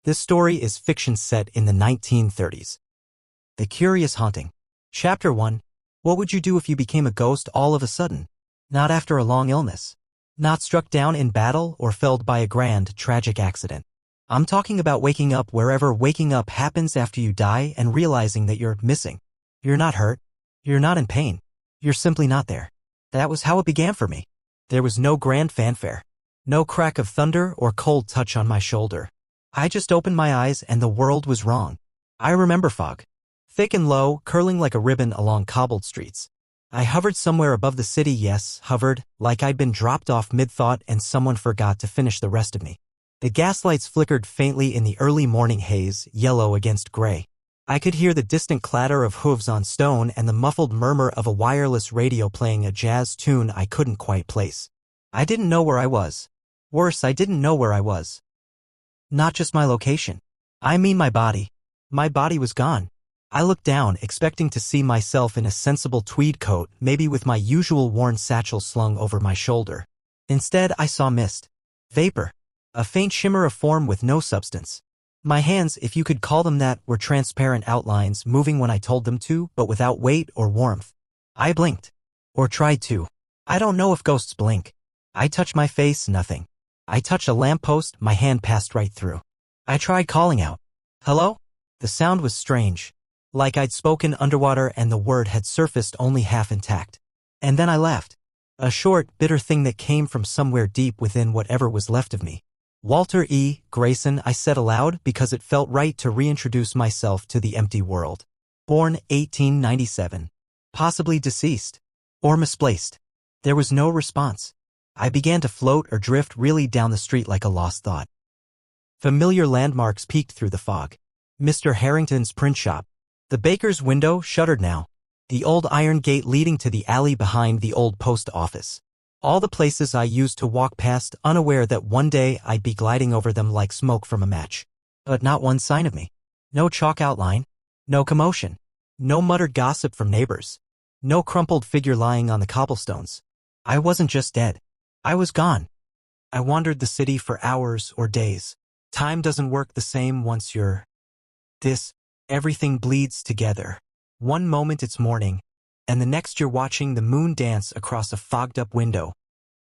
This story is fiction set in the 1930s. The Curious Haunting. Chapter 1. What would you do if you became a ghost all of a sudden? Not after a long illness. Not struck down in battle or felled by a grand, tragic accident. I'm talking about waking up wherever waking up happens after you die and realizing that you're missing. You're not hurt. You're not in pain. You're simply not there. That was how it began for me. There was no grand fanfare. No crack of thunder or cold touch on my shoulder. I just opened my eyes and the world was wrong. I remember fog. Thick and low, curling like a ribbon along cobbled streets. I hovered somewhere above the city, yes, hovered, like I'd been dropped off mid-thought and someone forgot to finish the rest of me. The gaslights flickered faintly in the early morning haze, yellow against gray. I could hear the distant clatter of hooves on stone and the muffled murmur of a wireless radio playing a jazz tune I couldn't quite place. I didn't know where I was. Worse, I didn't know where I was. Not just my location. I mean my body. My body was gone. I looked down, expecting to see myself in a sensible tweed coat, maybe with my usual worn satchel slung over my shoulder. Instead, I saw mist. Vapor. A faint shimmer of form with no substance. My hands, if you could call them that, were transparent outlines moving when I told them to, but without weight or warmth. I blinked. Or tried to. I don't know if ghosts blink. I touched my face, nothing. I touched a lamppost, my hand passed right through. I tried calling out. Hello? The sound was strange. Like I'd spoken underwater and the word had surfaced only half intact. And then I laughed. A short, bitter thing that came from somewhere deep within whatever was left of me. Walter E. Grayson, I said aloud because it felt right to reintroduce myself to the empty world. Born 1897. Possibly deceased. Or misplaced. There was no response. I began to float or drift really down the street like a lost thought. Familiar landmarks peeked through the fog. Mr. Harrington's print shop. The baker's window, shuttered now. The old iron gate leading to the alley behind the old post office. All the places I used to walk past, unaware that one day I'd be gliding over them like smoke from a match. But not one sign of me. No chalk outline. No commotion. No muttered gossip from neighbors. No crumpled figure lying on the cobblestones. I wasn't just dead. I was gone. I wandered the city for hours or days. Time doesn't work the same once you're everything bleeds together. One moment it's morning, and the next you're watching the moon dance across a fogged-up window,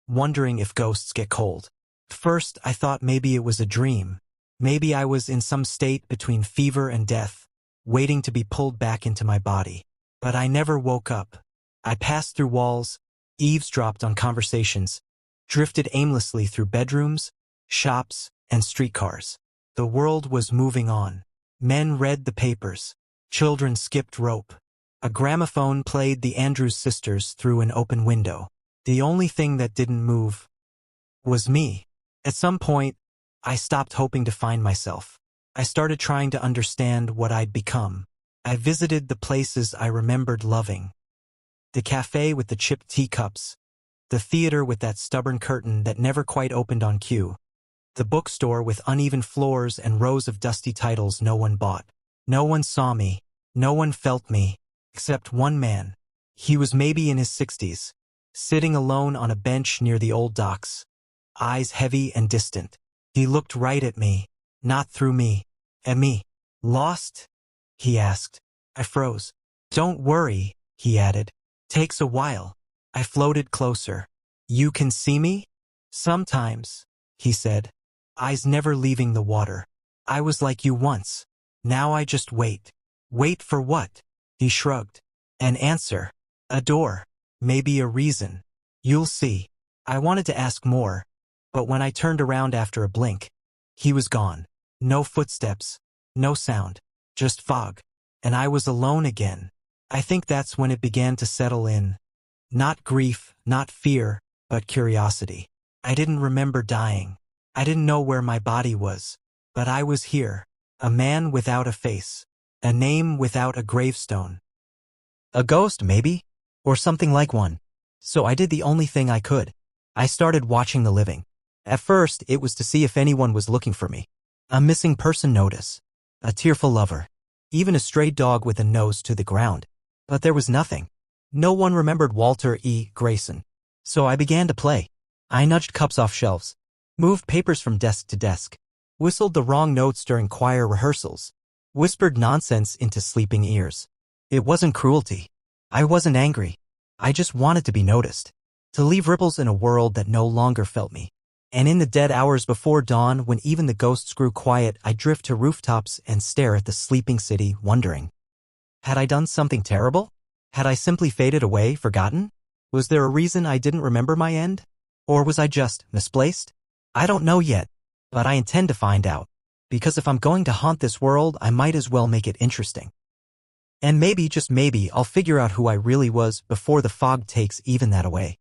wondering if ghosts get cold. First, I thought maybe it was a dream. Maybe I was in some state between fever and death, waiting to be pulled back into my body. But I never woke up. I passed through walls, eavesdropped on conversations, drifted aimlessly through bedrooms, shops, and streetcars. The world was moving on. Men read the papers. Children skipped rope. A gramophone played the Andrews Sisters through an open window. The only thing that didn't move was me. At some point, I stopped hoping to find myself. I started trying to understand what I'd become. I visited the places I remembered loving. The cafe with the chipped teacups. The theater with that stubborn curtain that never quite opened on cue. The bookstore with uneven floors and rows of dusty titles no one bought. No one saw me. No one felt me. Except one man. He was maybe in his 60s. Sitting alone on a bench near the old docks. Eyes heavy and distant. He looked right at me. Not through me. At me. Lost? He asked. I froze. Don't worry, he added. Takes a while. I floated closer. You can see me? Sometimes, he said. Eyes never leaving the water. I was like you once. Now I just wait. Wait for what? He shrugged. An answer. A door. Maybe a reason. You'll see. I wanted to ask more, but when I turned around after a blink, he was gone. No footsteps. No sound. Just fog. And I was alone again. I think that's when it began to settle in. Not grief, not fear, but curiosity. I didn't remember dying. I didn't know where my body was. But I was here. A man without a face. A name without a gravestone. A ghost, maybe? Or something like one. So I did the only thing I could. I started watching the living. At first, it was to see if anyone was looking for me. A missing person notice. A tearful lover. Even a stray dog with a nose to the ground. But there was nothing. No one remembered Walter E. Grayson. So I began to play. I nudged cups off shelves. Moved papers from desk to desk. whistled the wrong notes during choir rehearsals, whispered nonsense into sleeping ears. It wasn't cruelty. I wasn't angry. I just wanted to be noticed, to leave ripples in a world that no longer felt me. And in the dead hours before dawn, when even the ghosts grew quiet, I'd drift to rooftops and stare at the sleeping city, wondering, had I done something terrible? Had I simply faded away, forgotten? Was there a reason I didn't remember my end? Or was I just misplaced? I don't know yet, but I intend to find out. Because if I'm going to haunt this world, I might as well make it interesting. And maybe, just maybe, I'll figure out who I really was before the fog takes even that away.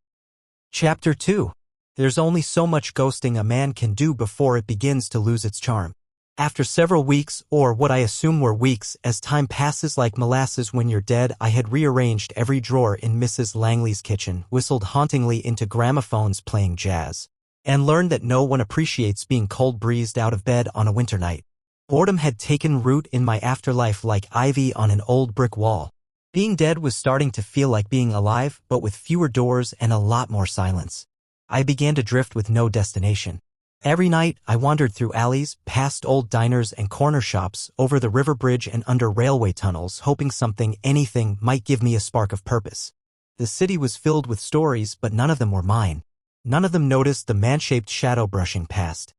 Chapter 2. There's only so much ghosting a man can do before it begins to lose its charm. After several weeks, or what I assume were weeks, as time passes like molasses when you're dead, I had rearranged every drawer in Mrs. Langley's kitchen, whistled hauntingly into gramophones playing jazz, and learned that no one appreciates being cold-breezed out of bed on a winter night. Boredom had taken root in my afterlife like ivy on an old brick wall. Being dead was starting to feel like being alive, but with fewer doors and a lot more silence. I began to drift with no destination. Every night, I wandered through alleys, past old diners and corner shops, over the river bridge and under railway tunnels, hoping something, anything, might give me a spark of purpose. The city was filled with stories, but none of them were mine. None of them noticed the man-shaped shadow brushing past.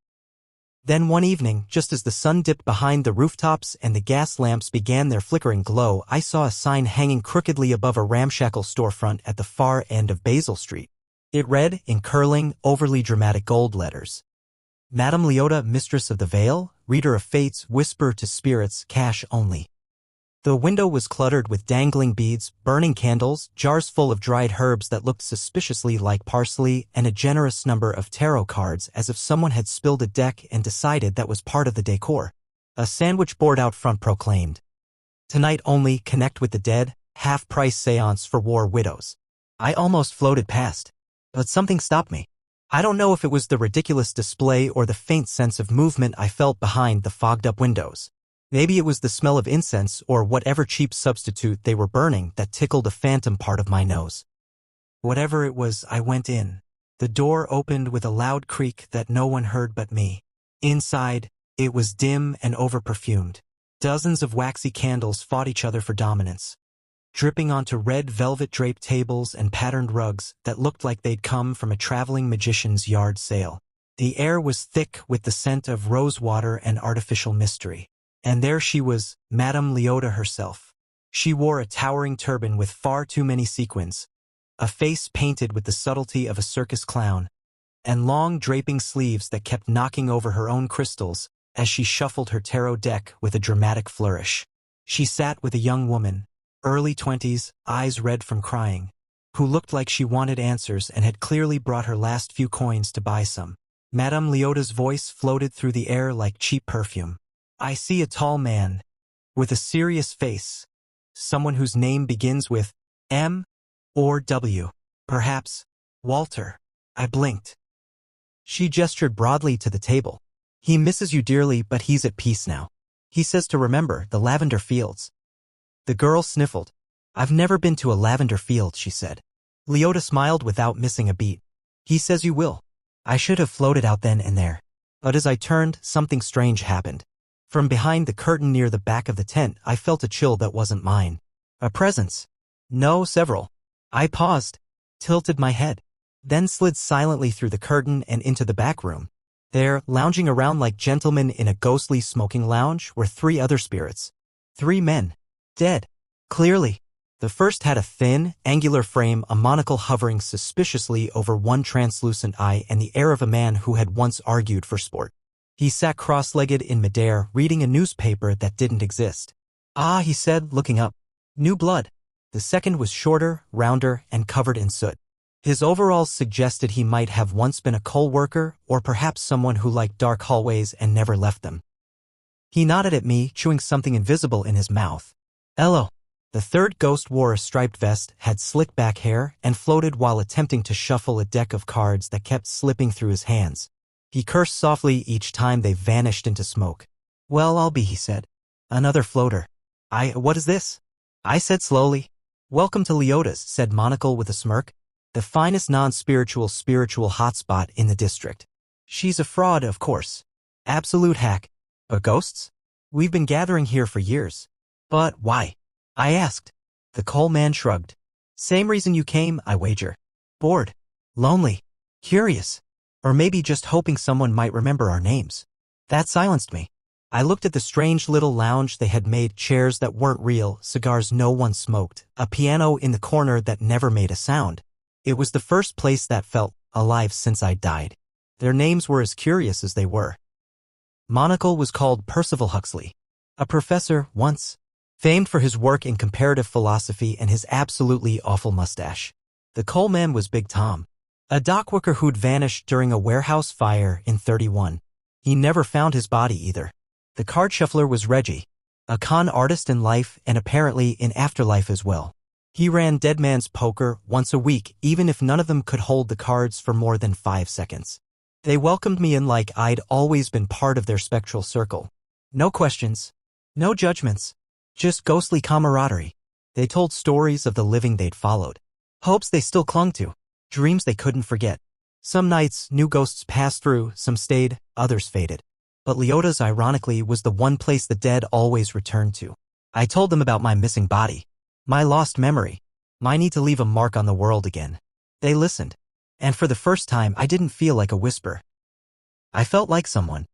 Then one evening, just as the sun dipped behind the rooftops and the gas lamps began their flickering glow, I saw a sign hanging crookedly above a ramshackle storefront at the far end of Basil Street. It read, in curling, overly dramatic gold letters, Madame Leota, Mistress of the Veil, Reader of Fates, Whisper to Spirits, Cash Only. The window was cluttered with dangling beads, burning candles, jars full of dried herbs that looked suspiciously like parsley, and a generous number of tarot cards, as if someone had spilled a deck and decided that was part of the decor. A sandwich board out front proclaimed, "Tonight only, connect with the dead, half-price seance for war widows." I almost floated past, but something stopped me. I don't know if it was the ridiculous display or the faint sense of movement I felt behind the fogged-up windows. Maybe it was the smell of incense or whatever cheap substitute they were burning that tickled a phantom part of my nose. Whatever it was, I went in. The door opened with a loud creak that no one heard but me. Inside, it was dim and over-perfumed. Dozens of waxy candles fought each other for dominance, dripping onto red velvet-draped tables and patterned rugs that looked like they'd come from a traveling magician's yard sale. The air was thick with the scent of rosewater and artificial mystery. And there she was, Madame Leota herself. She wore a towering turban with far too many sequins, a face painted with the subtlety of a circus clown, and long draping sleeves that kept knocking over her own crystals as she shuffled her tarot deck with a dramatic flourish. She sat with a young woman, early 20s, eyes red from crying, who looked like she wanted answers and had clearly brought her last few coins to buy some. Madame Leota's voice floated through the air like cheap perfume. I see a tall man, with a serious face, someone whose name begins with M or W. Perhaps Walter. I blinked. She gestured broadly to the table. He misses you dearly, but he's at peace now. He says to remember the lavender fields. The girl sniffled. I've never been to a lavender field, she said. Leota smiled without missing a beat. He says you will. I should have floated out then and there. But as I turned, something strange happened. From behind the curtain near the back of the tent, I felt a chill that wasn't mine. A presence. No, several. I paused, tilted my head, then slid silently through the curtain and into the back room. There, lounging around like gentlemen in a ghostly smoking lounge, were 3 other spirits. 3 men. Dead. Clearly. The first had a thin, angular frame, a monocle hovering suspiciously over one translucent eye, and the air of a man who had once argued for sport. He sat cross-legged in midair, reading a newspaper that didn't exist. Ah, he said, looking up. New blood. The second was shorter, rounder, and covered in soot. His overalls suggested he might have once been a coal worker, or perhaps someone who liked dark hallways and never left them. He nodded at me, chewing something invisible in his mouth. Hello. The third ghost wore a striped vest, had slick back hair, and floated while attempting to shuffle a deck of cards that kept slipping through his hands. He cursed softly each time they vanished into smoke. Well, I'll be, he said. Another floater. What is this? I said slowly. Welcome to Leota's, said Monocle with a smirk. The finest non-spiritual spiritual hotspot in the district. She's a fraud, of course. Absolute hack. But ghosts? We've been gathering here for years. But why? I asked. The coal man shrugged. Same reason you came, I wager. Bored. Lonely. Curious. Or maybe just hoping someone might remember our names. That silenced me. I looked at the strange little lounge they had made, chairs that weren't real, cigars no one smoked, a piano in the corner that never made a sound. It was the first place that felt alive since I died. Their names were as curious as they were. Monocle was called Percival Huxley, a professor once, famed for his work in comparative philosophy and his absolutely awful mustache. The coal man was Big Tom, a dockworker who'd vanished during a warehouse fire in 31. He never found his body either. The card shuffler was Reggie, a con artist in life and apparently in afterlife as well. He ran Dead Man's Poker once a week, even if none of them could hold the cards for more than 5 seconds. They welcomed me in like I'd always been part of their spectral circle. No questions, no judgments, just ghostly camaraderie. They told stories of the living they'd followed, hopes they still clung to, dreams they couldn't forget. Some nights, new ghosts passed through, some stayed, others faded. But Leota's, ironically, was the one place the dead always returned to. I told them about my missing body, my lost memory, my need to leave a mark on the world again. They listened. And for the first time, I didn't feel like a whisper. I felt like someone.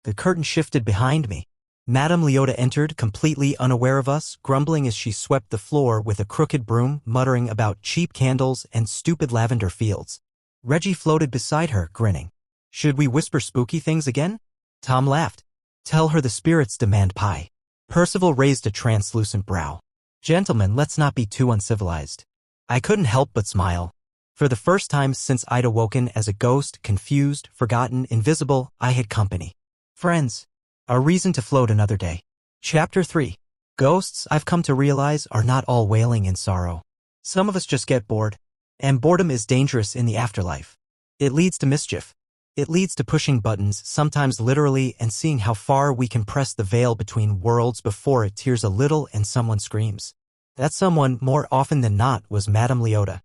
The curtain shifted behind me. Madame Leota entered, completely unaware of us, grumbling as she swept the floor with a crooked broom, muttering about cheap candles and stupid lavender fields. Reggie floated beside her, grinning. Should we whisper spooky things again? Tom laughed. Tell her the spirits demand pie. Percival raised a translucent brow. Gentlemen, let's not be too uncivilized. I couldn't help but smile. For the first time since I'd awoken as a ghost, confused, forgotten, invisible, I had company. Friends. A reason to float another day. Chapter 3. Ghosts, I've come to realize, are not all wailing in sorrow. Some of us just get bored. And boredom is dangerous in the afterlife. It leads to mischief. It leads to pushing buttons, sometimes literally, and seeing how far we can press the veil between worlds before it tears a little and someone screams. That someone, more often than not, was Madame Leota.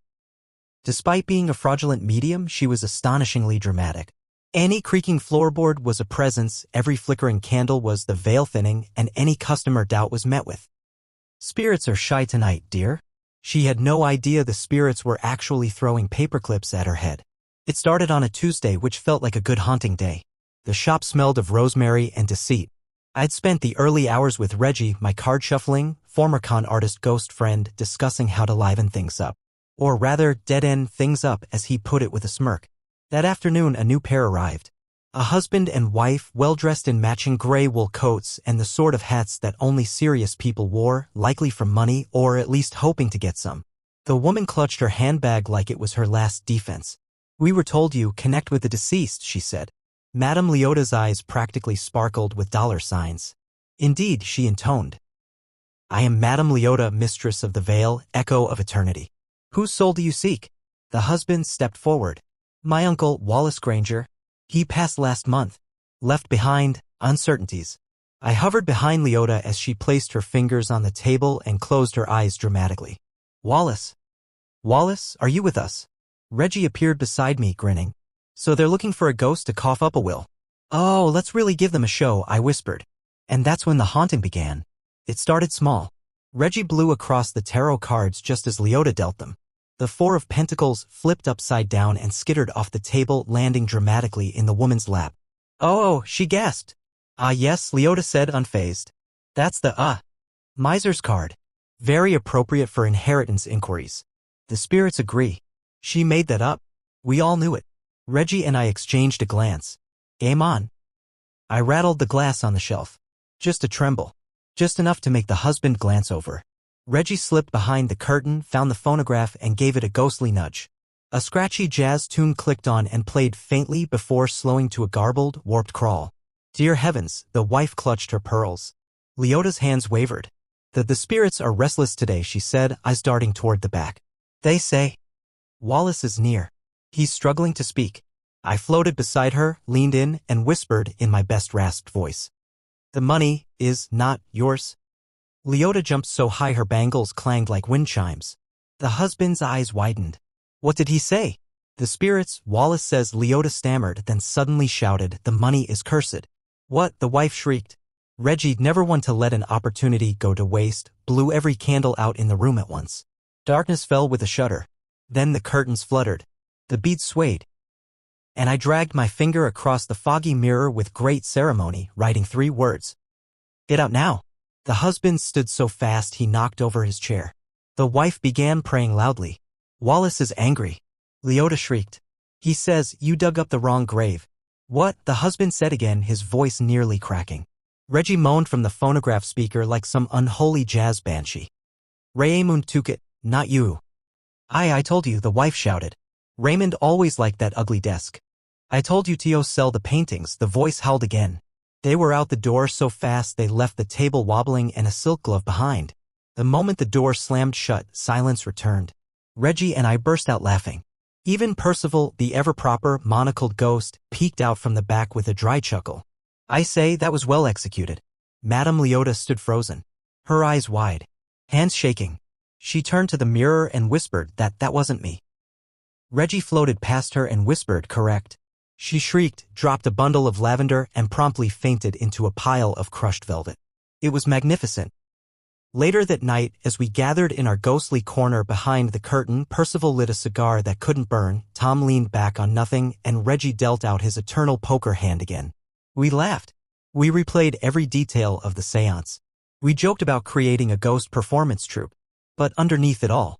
Despite being a fraudulent medium, she was astonishingly dramatic. Any creaking floorboard was a presence, every flickering candle was the veil thinning, and any customer doubt was met with. Spirits are shy tonight, dear. She had no idea the spirits were actually throwing paperclips at her head. It started on a Tuesday, which felt like a good haunting day. The shop smelled of rosemary and deceit. I'd spent the early hours with Reggie, my card shuffling, former con artist ghost friend, discussing how to liven things up. Or rather, dead-end things up, as he put it with a smirk. That afternoon, a new pair arrived. A husband and wife, well-dressed in matching gray wool coats and the sort of hats that only serious people wore, likely for money or at least hoping to get some. The woman clutched her handbag like it was her last defense. We were told you connect with the deceased, she said. Madame Leota's eyes practically sparkled with dollar signs. Indeed, she intoned. I am Madame Leota, mistress of the veil, echo of eternity. Whose soul do you seek? The husband stepped forward. My uncle, Wallace Granger. He passed last month. Left behind, uncertainties. I hovered behind Leota as she placed her fingers on the table and closed her eyes dramatically. Wallace. Wallace, are you with us? Reggie appeared beside me, grinning. So they're looking for a ghost to cough up a will. Oh, let's really give them a show, I whispered. And that's when the haunting began. It started small. Reggie blew across the tarot cards just as Leota dealt them. The 4 of Pentacles flipped upside down and skittered off the table, landing dramatically in the woman's lap. Oh, she gasped. Ah yes, Leota said, unfazed. That's the, miser's card. Very appropriate for inheritance inquiries. The spirits agree. She made that up. We all knew it. Reggie and I exchanged a glance. Game on. I rattled the glass on the shelf. Just a tremble. Just enough to make the husband glance over. Reggie slipped behind the curtain, found the phonograph, and gave it a ghostly nudge. A scratchy jazz tune clicked on and played faintly before slowing to a garbled, warped crawl. Dear heavens, the wife clutched her pearls. Leota's hands wavered. The spirits are restless today, she said, eyes darting toward the back. They say. Wallace is near. He's struggling to speak. I floated beside her, leaned in, and whispered in my best rasped voice. The money is not yours. Leota jumped so high her bangles clanged like wind chimes. The husband's eyes widened. What did he say? The spirits, Wallace says, Leota stammered, then suddenly shouted, the money is cursed. What? The wife shrieked. Reggie, never one to let an opportunity go to waste, blew every candle out in the room at once. Darkness fell with a shudder. Then the curtains fluttered. The beads swayed. And I dragged my finger across the foggy mirror with great ceremony, writing 3 words. Get out now. The husband stood so fast he knocked over his chair. The wife began praying loudly. Wallace is angry. Leota shrieked. He says, you dug up the wrong grave. What? The husband said again, his voice nearly cracking. Reggie moaned from the phonograph speaker like some unholy jazz banshee. Raymond took it, not you. I told you, the wife shouted. Raymond always liked that ugly desk. I told you to sell the paintings, the voice howled again. They were out the door so fast they left the table wobbling and a silk glove behind. The moment the door slammed shut, silence returned. Reggie and I burst out laughing. Even Percival, the ever-proper, monocled ghost, peeked out from the back with a dry chuckle. I say, that was well executed. Madame Leota stood frozen, her eyes wide, hands shaking. She turned to the mirror and whispered that wasn't me. Reggie floated past her and whispered, correct. She shrieked, dropped a bundle of lavender, and promptly fainted into a pile of crushed velvet. It was magnificent. Later that night, as we gathered in our ghostly corner behind the curtain, Percival lit a cigar that couldn't burn, Tom leaned back on nothing, and Reggie dealt out his eternal poker hand again. We laughed. We replayed every detail of the seance. We joked about creating a ghost performance troupe. But underneath it all,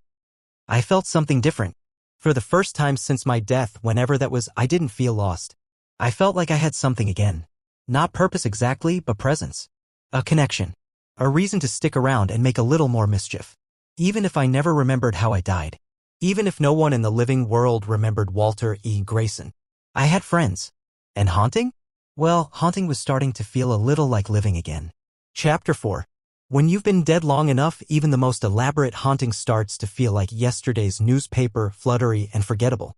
I felt something different. For the first time since my death, whenever that was, I didn't feel lost. I felt like I had something again. Not purpose exactly, but presence. A connection. A reason to stick around and make a little more mischief. Even if I never remembered how I died. Even if no one in the living world remembered Walter E. Grayson. I had friends. And haunting? Well, haunting was starting to feel a little like living again. Chapter 4. When you've been dead long enough, even the most elaborate haunting starts to feel like yesterday's newspaper, fluttery, and forgettable.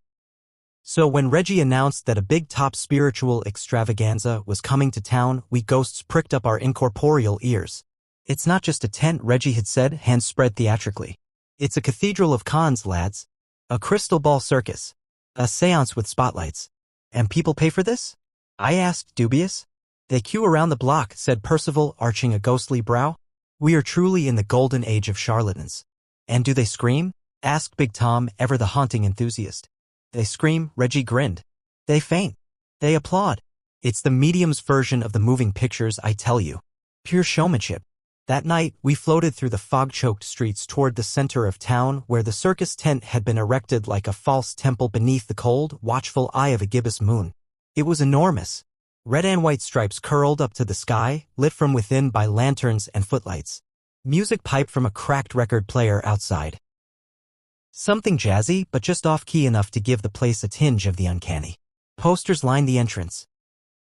So when Reggie announced that a big top spiritual extravaganza was coming to town, we ghosts pricked up our incorporeal ears. It's not just a tent, Reggie had said, hands spread theatrically. It's a cathedral of cons, lads. A crystal ball circus. A seance with spotlights. And people pay for this? I asked, dubious. They queue around the block, said Percival, arching a ghostly brow. We are truly in the golden age of charlatans. And do they scream? Asked Big Tom, ever the haunting enthusiast. They scream, Reggie grinned. They faint. They applaud. It's the medium's version of the moving pictures, I tell you. Pure showmanship. That night, we floated through the fog-choked streets toward the center of town, where the circus tent had been erected like a false temple beneath the cold, watchful eye of a gibbous moon. It was enormous. Red and white stripes curled up to the sky, lit from within by lanterns and footlights. Music piped from a cracked record player outside. Something jazzy, but just off-key enough to give the place a tinge of the uncanny. Posters lined the entrance.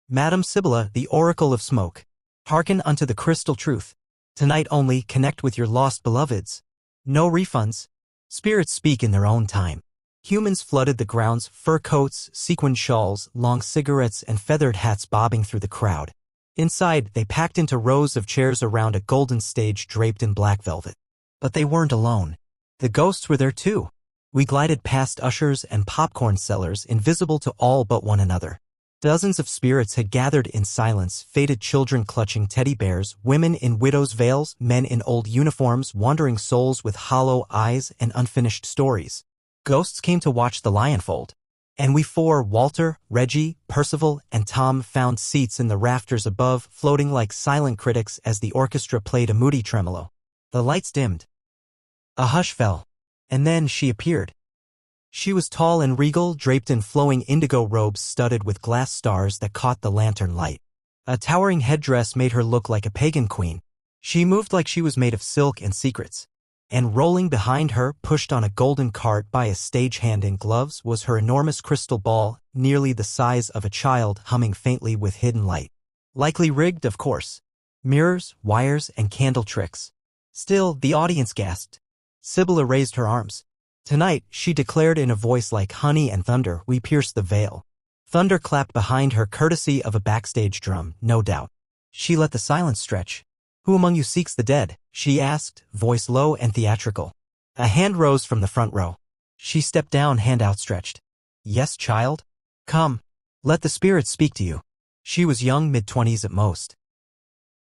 Madame Sibylla, the Oracle of Smoke. Hearken unto the crystal truth. Tonight only, connect with your lost beloveds. No refunds. Spirits speak in their own time. Humans flooded the grounds, fur coats, sequined shawls, long cigarettes, and feathered hats bobbing through the crowd. Inside, they packed into rows of chairs around a golden stage draped in black velvet. But they weren't alone. The ghosts were there too. We glided past ushers and popcorn sellers, invisible to all but one another. Dozens of spirits had gathered in silence, faded children clutching teddy bears, women in widows' veils, men in old uniforms, wandering souls with hollow eyes and unfinished stories. Ghosts came to watch the lie unfold. And we four, Walter, Reggie, Percival, and Tom, found seats in the rafters above, floating like silent critics as the orchestra played a moody tremolo. The lights dimmed. A hush fell. And then she appeared. She was tall and regal, draped in flowing indigo robes studded with glass stars that caught the lantern light. A towering headdress made her look like a pagan queen. She moved like she was made of silk and secrets. And rolling behind her, pushed on a golden cart by a stagehand in gloves, was her enormous crystal ball, nearly the size of a child, humming faintly with hidden light. Likely rigged, of course. Mirrors, wires, and candle tricks. Still, the audience gasped. Sibylla raised her arms. Tonight, she declared in a voice like honey and thunder, we pierce the veil. Thunder clapped behind her, courtesy of a backstage drum, no doubt. She let the silence stretch. Who among you seeks the dead? She asked, voice low and theatrical. A hand rose from the front row. She stepped down, hand outstretched. Yes, child? Come. Let the spirits speak to you. She was young, mid-20s at most.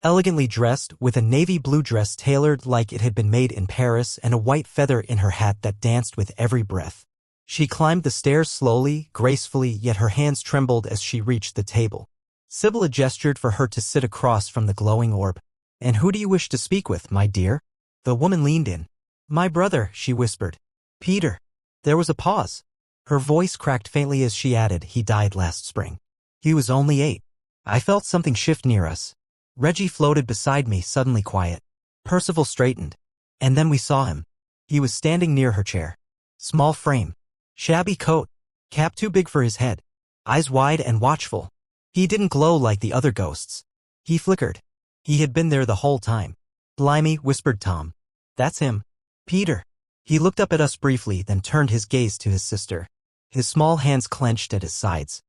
Elegantly dressed, with a navy blue dress tailored like it had been made in Paris and a white feather in her hat that danced with every breath. She climbed the stairs slowly, gracefully, yet her hands trembled as she reached the table. Sibylla gestured for her to sit across from the glowing orb. "And who do you wish to speak with, my dear?" The woman leaned in. "My brother," she whispered. "Peter." There was a pause. Her voice cracked faintly as she added, "He died last spring. He was only 8. I felt something shift near us. Reggie floated beside me, suddenly quiet. Percival straightened. And then we saw him. He was standing near her chair. Small frame. Shabby coat. Cap too big for his head. Eyes wide and watchful. He didn't glow like the other ghosts. He flickered. He had been there the whole time. "Blimey," whispered Tom. "That's him. Peter." He looked up at us briefly, then turned his gaze to his sister. His small hands clenched at his sides.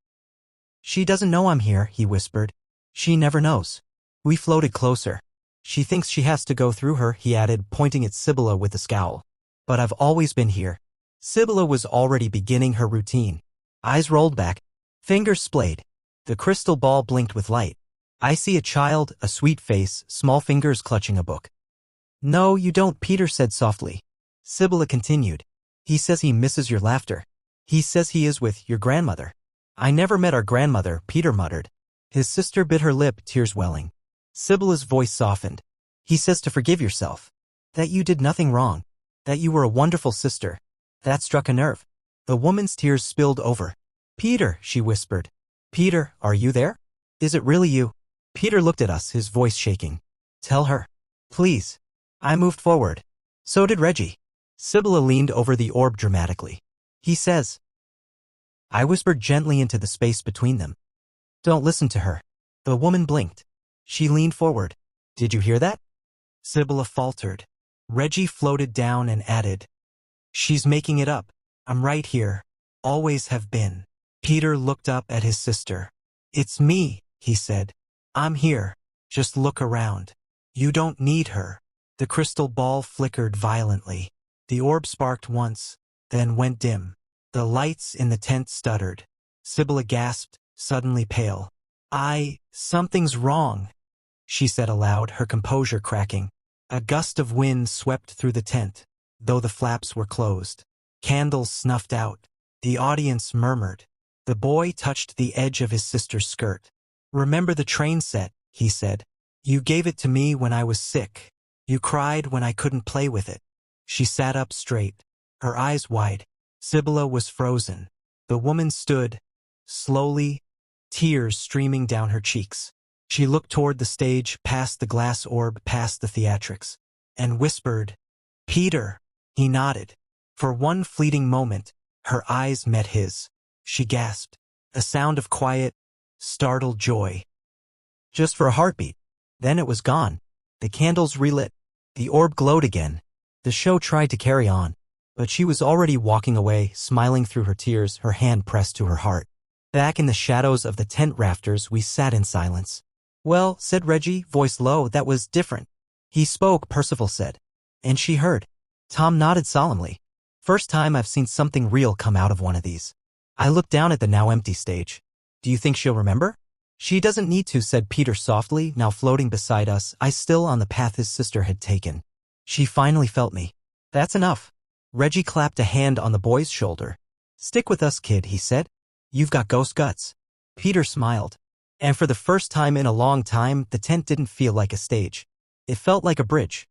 "She doesn't know I'm here," he whispered. "She never knows." We floated closer. "She thinks she has to go through her," he added, pointing at Sibylla with a scowl. "But I've always been here." Sibylla was already beginning her routine. Eyes rolled back. Fingers splayed. The crystal ball blinked with light. "I see a child, a sweet face, small fingers clutching a book." "No, you don't," Peter said softly. Sibylla continued. "He says he misses your laughter. He says he is with your grandmother." "I never met our grandmother," Peter muttered. His sister bit her lip, tears welling. Sibylla's voice softened. "He says to forgive yourself. That you did nothing wrong. That you were a wonderful sister." That struck a nerve. The woman's tears spilled over. "Peter," she whispered. "Peter, are you there? Is it really you?" Peter looked at us, his voice shaking. "Tell her. Please." I moved forward. So did Reggie. Sibylla leaned over the orb dramatically. "He says." I whispered gently into the space between them. "Don't listen to her." The woman blinked. She leaned forward. "Did you hear that?" Sibylla faltered. Reggie floated down and added, "She's making it up. I'm right here. Always have been." Peter looked up at his sister. "It's me," he said. "I'm here. Just look around. You don't need her." The crystal ball flickered violently. The orb sparked once, then went dim. The lights in the tent stuttered. Sibylla gasped, suddenly pale. Something's wrong," she said aloud, her composure cracking. A gust of wind swept through the tent, though the flaps were closed. Candles snuffed out. The audience murmured. The boy touched the edge of his sister's skirt. "Remember the train set," he said. "You gave it to me when I was sick. You cried when I couldn't play with it." She sat up straight, her eyes wide. Sibylla was frozen. The woman stood, slowly, tears streaming down her cheeks. She looked toward the stage, past the glass orb, past the theatrics, and whispered, "Peter." He nodded. For one fleeting moment, her eyes met his. She gasped, a sound of quiet, startled joy. Just for a heartbeat. Then it was gone. The candles relit. The orb glowed again. The show tried to carry on, but she was already walking away, smiling through her tears, her hand pressed to her heart. Back in the shadows of the tent rafters, we sat in silence. "Well," said Reggie, voice low, "that was different." "He spoke," Percival said. "And she heard." Tom nodded solemnly. "First time I've seen something real come out of one of these." I looked down at the now empty stage. "Do you think she'll remember?" "She doesn't need to," said Peter softly, now floating beside us, I still on the path his sister had taken. "She finally felt me." "That's enough." Reggie clapped a hand on the boy's shoulder. "Stick with us, kid," he said. "You've got ghost guts." Peter smiled. And for the first time in a long time, the tent didn't feel like a stage. It felt like a bridge.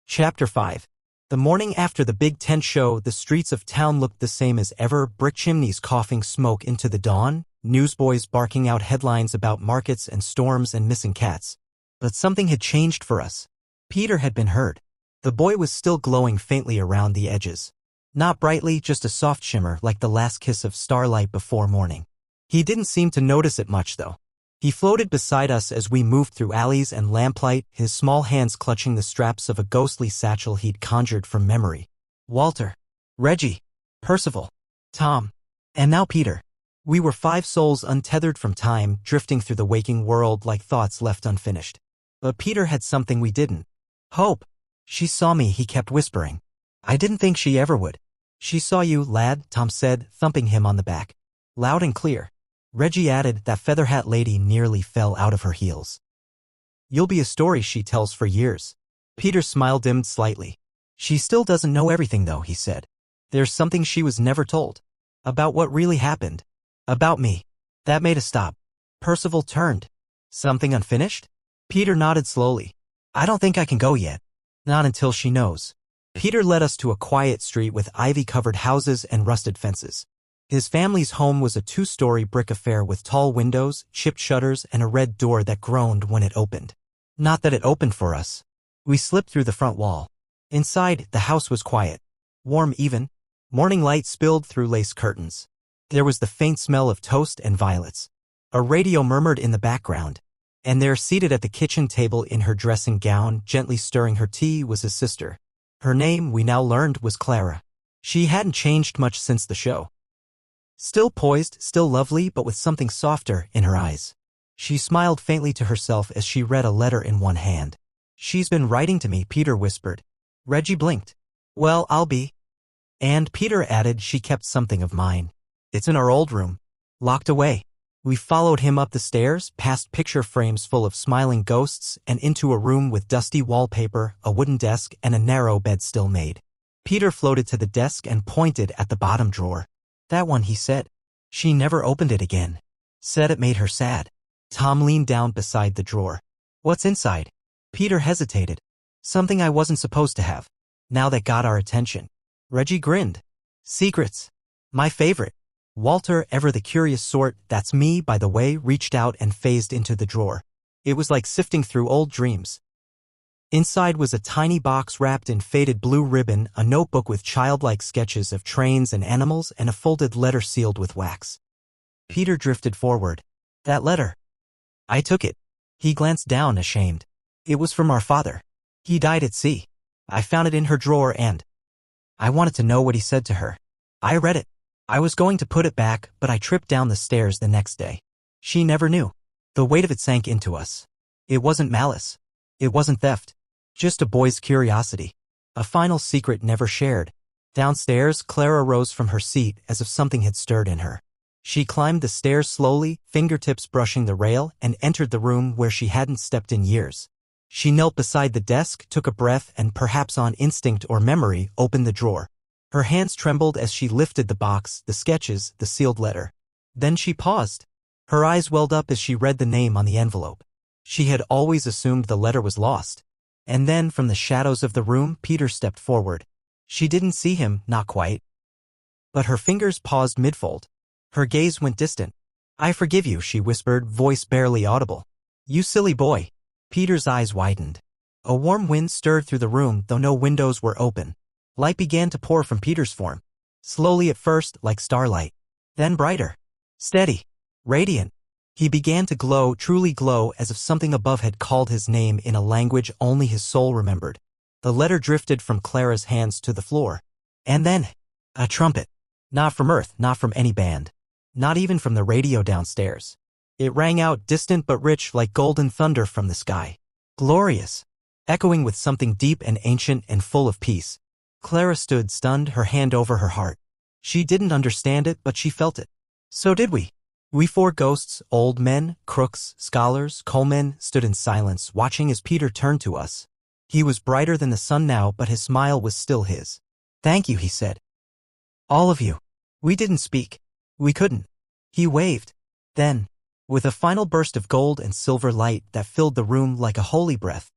Chapter 5. The morning after the big tent show, the streets of town looked the same as ever, brick chimneys coughing smoke into the dawn, newsboys barking out headlines about markets and storms and missing cats. But something had changed for us. Peter had been heard. The boy was still glowing faintly around the edges. Not brightly, just a soft shimmer like the last kiss of starlight before morning. He didn't seem to notice it much, though. He floated beside us as we moved through alleys and lamplight, his small hands clutching the straps of a ghostly satchel he'd conjured from memory. Walter. Reggie. Percival. Tom. And now Peter. We were 5 souls untethered from time, drifting through the waking world like thoughts left unfinished. But Peter had something we didn't. Hope. She saw me, he kept whispering. I didn't think she ever would. She saw you, lad, Tom said, thumping him on the back. Loud and clear. Reggie added. That feather hat lady nearly fell out of her heels. You'll be a story she tells for years. Peter's smile dimmed slightly. She still doesn't know everything though, he said. There's something she was never told. About what really happened. About me. That made a stop. Percival turned. Something unfinished? Peter nodded slowly. I don't think I can go yet. Not until she knows. Peter led us to a quiet street with ivy-covered houses and rusted fences. His family's home was a 2-story brick affair with tall windows, chipped shutters, and a red door that groaned when it opened. Not that it opened for us. We slipped through the front wall. Inside, the house was quiet. Warm even. Morning light spilled through lace curtains. There was the faint smell of toast and violets. A radio murmured in the background. And there, seated at the kitchen table in her dressing gown, gently stirring her tea, was his sister. Her name, we now learned, was Clara. She hadn't changed much since the show. Still poised, still lovely, but with something softer in her eyes. She smiled faintly to herself as she read a letter in one hand. She's been writing to me, Peter whispered. Reggie blinked. Well, I'll be. And Peter added, she kept something of mine. It's in our old room. Locked away. We followed him up the stairs, past picture frames full of smiling ghosts, and into a room with dusty wallpaper, a wooden desk, and a narrow bed still made. Peter floated to the desk and pointed at the bottom drawer. That one, he said. She never opened it again. Said it made her sad. Tom leaned down beside the drawer. What's inside? Peter hesitated. Something I wasn't supposed to have. Now that got our attention. Reggie grinned. Secrets. My favorite. Walter, ever the curious sort, that's me by the way, reached out and phased into the drawer. It was like sifting through old dreams. Inside was a tiny box wrapped in faded blue ribbon, a notebook with childlike sketches of trains and animals, and a folded letter sealed with wax. Peter drifted forward. That letter. I took it. He glanced down, ashamed. It was from our father. He died at sea. I found it in her drawer and I wanted to know what he said to her. I read it. I was going to put it back, but I tripped down the stairs the next day. She never knew. The weight of it sank into us. It wasn't malice. It wasn't theft. Just a boy's curiosity. A final secret never shared. Downstairs, Clara rose from her seat as if something had stirred in her. She climbed the stairs slowly, fingertips brushing the rail, and entered the room where she hadn't stepped in years. She knelt beside the desk, took a breath, and perhaps on instinct or memory, opened the drawer. Her hands trembled as she lifted the box, the sketches, the sealed letter. Then she paused. Her eyes welled up as she read the name on the envelope. She had always assumed the letter was lost. And then, from the shadows of the room, Peter stepped forward. She didn't see him, not quite. But her fingers paused midfold. Her gaze went distant. I forgive you, she whispered, voice barely audible. You silly boy. Peter's eyes widened. A warm wind stirred through the room, though no windows were open. Light began to pour from Peter's form. Slowly at first, like starlight. Then brighter. Steady. Radiant. He began to glow, truly glow, as if something above had called his name in a language only his soul remembered. The letter drifted from Clara's hands to the floor. And then, a trumpet. Not from Earth, not from any band. Not even from the radio downstairs. It rang out, distant but rich, like golden thunder from the sky. Glorious. Echoing with something deep and ancient and full of peace. Clara stood stunned, her hand over her heart. She didn't understand it, but she felt it. So did we. We four ghosts, old men, crooks, scholars, coalmen, stood in silence, watching as Peter turned to us. He was brighter than the sun now, but his smile was still his. Thank you, he said. All of you. We didn't speak. We couldn't. He waved. Then, with a final burst of gold and silver light that filled the room like a holy breath,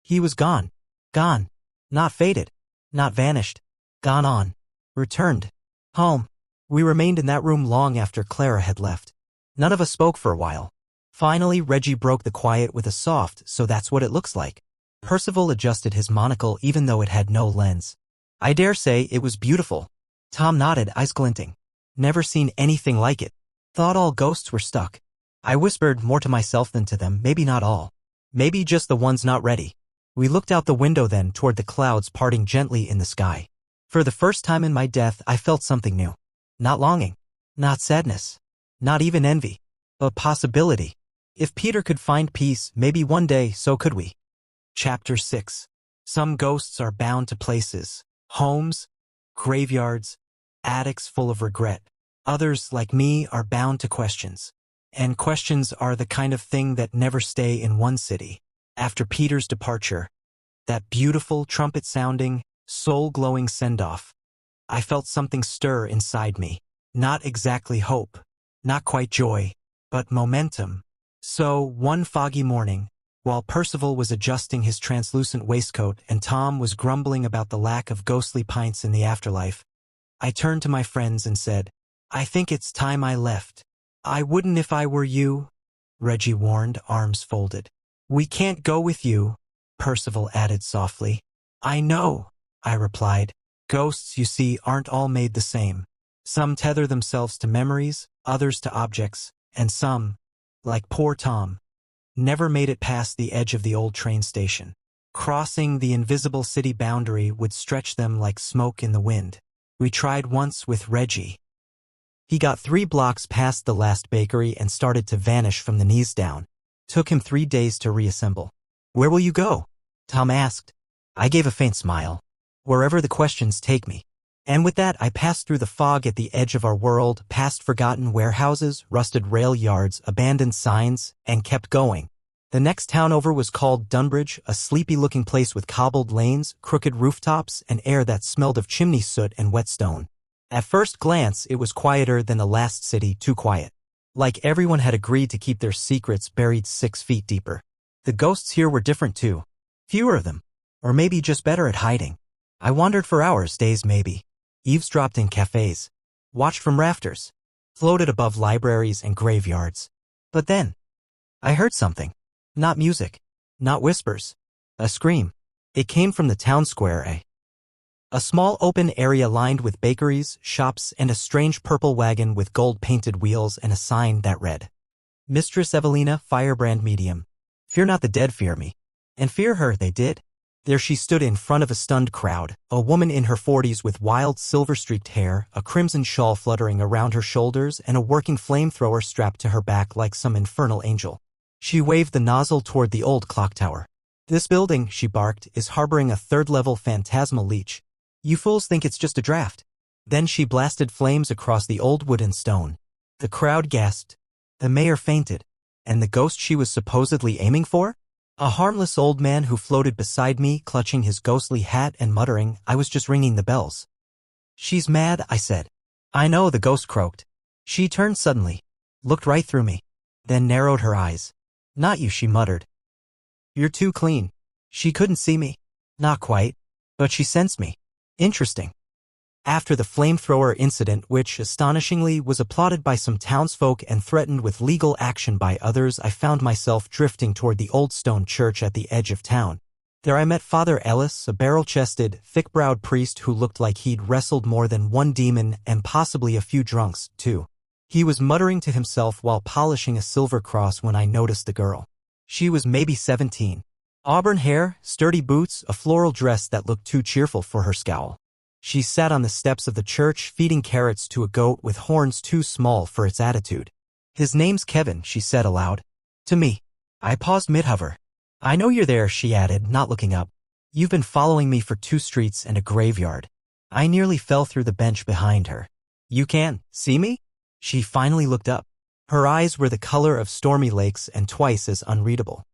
he was gone. Gone. Not faded. Not vanished. Gone on. Returned. Home. We remained in that room long after Clara had left. None of us spoke for a while. Finally, Reggie broke the quiet with a soft, so that's what it looks like. Percival adjusted his monocle even though it had no lens. I dare say it was beautiful. Tom nodded, eyes glinting. Never seen anything like it. Thought all ghosts were stuck. I whispered, more to myself than to them, maybe not all. Maybe just the ones not ready. We looked out the window then toward the clouds parting gently in the sky. For the first time in my death, I felt something new. Not longing. Not sadness. Not even envy. But possibility. If Peter could find peace, maybe one day, so could we. Chapter 6. Some ghosts are bound to places. Homes. Graveyards. Attics full of regret. Others, like me, are bound to questions. And questions are the kind of thing that never stay in one city. After Peter's departure, that beautiful trumpet-sounding, soul-glowing send-off, I felt something stir inside me. Not exactly hope, not quite joy, but momentum. So, one foggy morning, while Percival was adjusting his translucent waistcoat and Tom was grumbling about the lack of ghostly pints in the afterlife, I turned to my friends and said, "I think it's time I left." "I wouldn't if I were you," Reggie warned, arms folded. "We can't go with you," Percival added softly. "I know," I replied. "Ghosts, you see, aren't all made the same. Some tether themselves to memories, others to objects, and some, like poor Tom, never made it past the edge of the old train station. Crossing the invisible city boundary would stretch them like smoke in the wind. We tried once with Reggie. He got 3 blocks past the last bakery and started to vanish from the knees down. Took him 3 days to reassemble. "Where will you go?" Tom asked. I gave a faint smile. "Wherever the questions take me." And with that, I passed through the fog at the edge of our world, past forgotten warehouses, rusted rail yards, abandoned signs, and kept going. The next town over was called Dunbridge, a sleepy-looking place with cobbled lanes, crooked rooftops, and air that smelled of chimney soot and wet stone. At first glance, it was quieter than the last city, too quiet. Like everyone had agreed to keep their secrets buried 6 feet deeper. The ghosts here were different too. Fewer of them. Or maybe just better at hiding. I wandered for hours, days maybe. Eavesdropped in cafes. Watched from rafters. Floated above libraries and graveyards. But then, I heard something. Not music. Not whispers. A scream. It came from the town square, a small open area lined with bakeries, shops, and a strange purple wagon with gold-painted wheels and a sign that read, "Mistress Evelina, Firebrand Medium. Fear not the dead, fear me." And fear her they did. There she stood in front of a stunned crowd, a woman in her 40s with wild silver-streaked hair, a crimson shawl fluttering around her shoulders, and a working flamethrower strapped to her back like some infernal angel. She waved the nozzle toward the old clock tower. "This building," she barked, "is harboring a 3rd-level phantasmal leech. You fools think it's just a draft." Then she blasted flames across the old wood and stone. The crowd gasped. The mayor fainted. And the ghost she was supposedly aiming for? A harmless old man who floated beside me, clutching his ghostly hat and muttering, "I was just ringing the bells." "She's mad," I said. "I know," the ghost croaked. She turned suddenly, looked right through me, then narrowed her eyes. "Not you," she muttered. "You're too clean." She couldn't see me. Not quite. But she sensed me. Interesting. After the flamethrower incident, which, astonishingly, was applauded by some townsfolk and threatened with legal action by others, I found myself drifting toward the old stone church at the edge of town. There I met Father Ellis, a barrel-chested, thick-browed priest who looked like he'd wrestled more than one demon and possibly a few drunks, too. He was muttering to himself while polishing a silver cross when I noticed the girl. She was maybe 17. Auburn hair, sturdy boots, a floral dress that looked too cheerful for her scowl. She sat on the steps of the church feeding carrots to a goat with horns too small for its attitude. "His name's Kevin," she said aloud. To me. I paused mid-hover. "I know you're there," she added, not looking up. "You've been following me for 2 streets and a graveyard." I nearly fell through the bench behind her. "You can see me?" She finally looked up. Her eyes were the color of stormy lakes and twice as unreadable.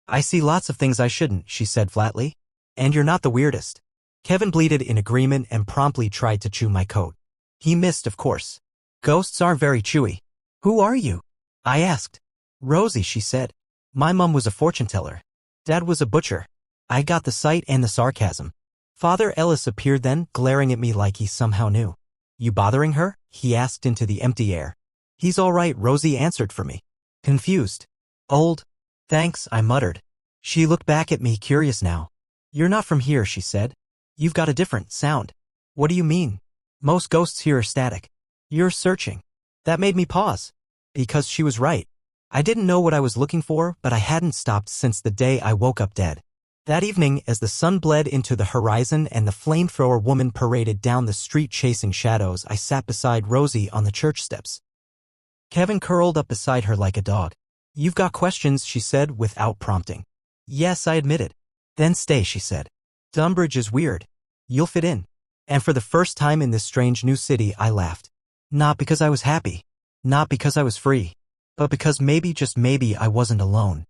"I see lots of things I shouldn't," she said flatly. "And you're not the weirdest." Kevin bleated in agreement and promptly tried to chew my coat. He missed, of course. Ghosts aren't very chewy. "Who are you?" I asked. "Rosie," she said. "My mom was a fortune teller. Dad was a butcher." I got the sight and the sarcasm. Father Ellis appeared then, glaring at me like he somehow knew. "You bothering her?" he asked into the empty air. "He's all right," Rosie answered for me. Confused. "Old? Thanks," I muttered. She looked back at me, curious now. "You're not from here," she said. "You've got a different sound." "What do you mean?" "Most ghosts here are static. You're searching." That made me pause. Because she was right. I didn't know what I was looking for, but I hadn't stopped since the day I woke up dead. That evening, as the sun bled into the horizon and the flamethrower woman paraded down the street chasing shadows, I sat beside Rosie on the church steps. Kevin curled up beside her like a dog. "You've got questions," she said without prompting. "Yes," I admitted. "Then stay," she said. "Dunbridge is weird. You'll fit in." And for the first time in this strange new city, I laughed. Not because I was happy. Not because I was free. but because maybe, just maybe, I wasn't alone.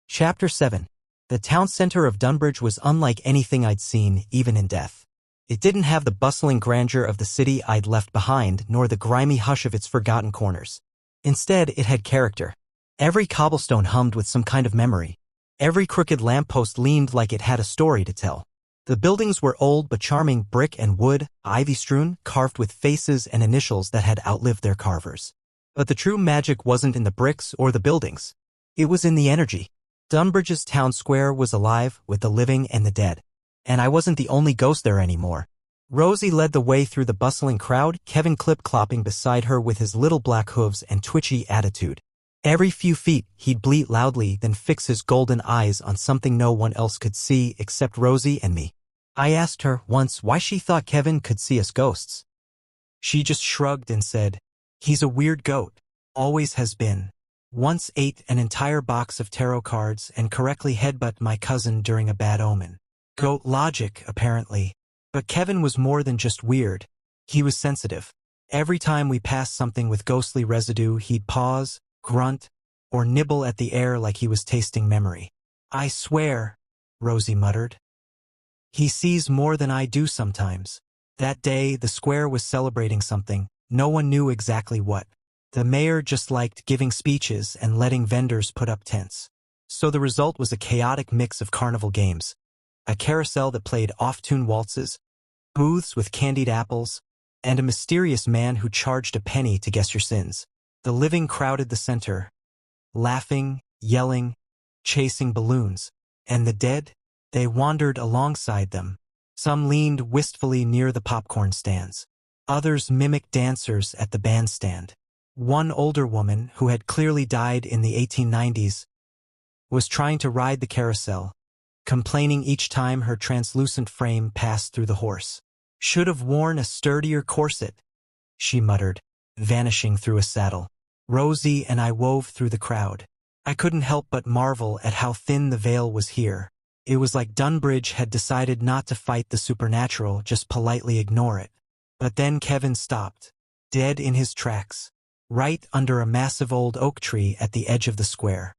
Chapter 7. The town center of Dunbridge was unlike anything I'd seen, even in death. It didn't have the bustling grandeur of the city I'd left behind, nor the grimy hush of its forgotten corners. Instead, it had character. Every cobblestone hummed with some kind of memory. Every crooked lamppost leaned like it had a story to tell. The buildings were old but charming, brick and wood, ivy-strewn, carved with faces and initials that had outlived their carvers. But the true magic wasn't in the bricks or the buildings. It was in the energy. Dunbridge's town square was alive with the living and the dead. And I wasn't the only ghost there anymore. Rosie led the way through the bustling crowd, Kevin clip-clopping beside her with his little black hooves and twitchy attitude. Every few feet, he'd bleat loudly, then fix his golden eyes on something no one else could see except Rosie and me. I asked her once why she thought Kevin could see us ghosts. She just shrugged and said, "He's a weird goat. Always has been. Once ate an entire box of tarot cards and correctly headbutt my cousin during a bad omen. Goat logic, apparently. But Kevin was more than just weird. He was sensitive. Every time we passed something with ghostly residue, he'd pause, grunt, or nibble at the air like he was tasting memory. I swear," Rosie muttered. "He sees more than I do sometimes." That day, the square was celebrating something. No one knew exactly what. The mayor just liked giving speeches and letting vendors put up tents. So the result was a chaotic mix of carnival games. A carousel that played off-tune waltzes, booths with candied apples, and a mysterious man who charged a penny to guess your sins. The living crowded the center, laughing, yelling, chasing balloons. And the dead? They wandered alongside them. Some leaned wistfully near the popcorn stands. Others mimicked dancers at the bandstand. One older woman, who had clearly died in the 1890s, was trying to ride the carousel, complaining each time her translucent frame passed through the horse. "Should have worn a sturdier corset," she muttered, vanishing through a saddle. Rosie and I wove through the crowd. I couldn't help but marvel at how thin the veil was here. It was like Dunbridge had decided not to fight the supernatural, just politely ignore it. But then Kevin stopped, dead in his tracks, right under a massive old oak tree at the edge of the square.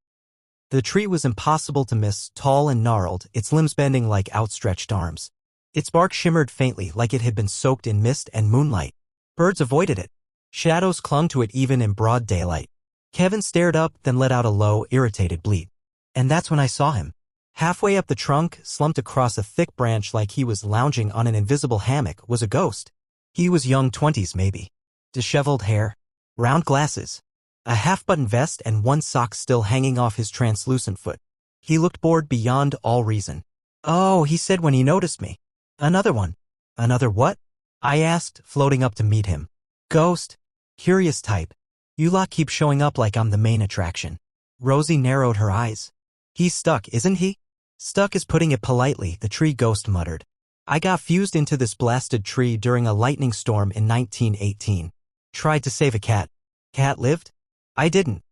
The tree was impossible to miss, tall and gnarled, its limbs bending like outstretched arms. Its bark shimmered faintly, like it had been soaked in mist and moonlight. Birds avoided it. Shadows clung to it even in broad daylight. Kevin stared up, then let out a low, irritated bleat. And that's when I saw him. Halfway up the trunk, slumped across a thick branch like he was lounging on an invisible hammock, was a ghost. He was young 20s maybe. Disheveled hair, round glasses, a half-buttoned vest, and one sock still hanging off his translucent foot. He looked bored beyond all reason. "Oh," he said when he noticed me. "Another one." "Another what?" I asked, floating up to meet him. "Ghost. Curious type. You lot keep showing up like I'm the main attraction." Rosie narrowed her eyes. "He's stuck, isn't he?" "Stuck is putting it politely," the tree ghost muttered. "I got fused into this blasted tree during a lightning storm in 1918. Tried to save a cat. Cat lived? I didn't."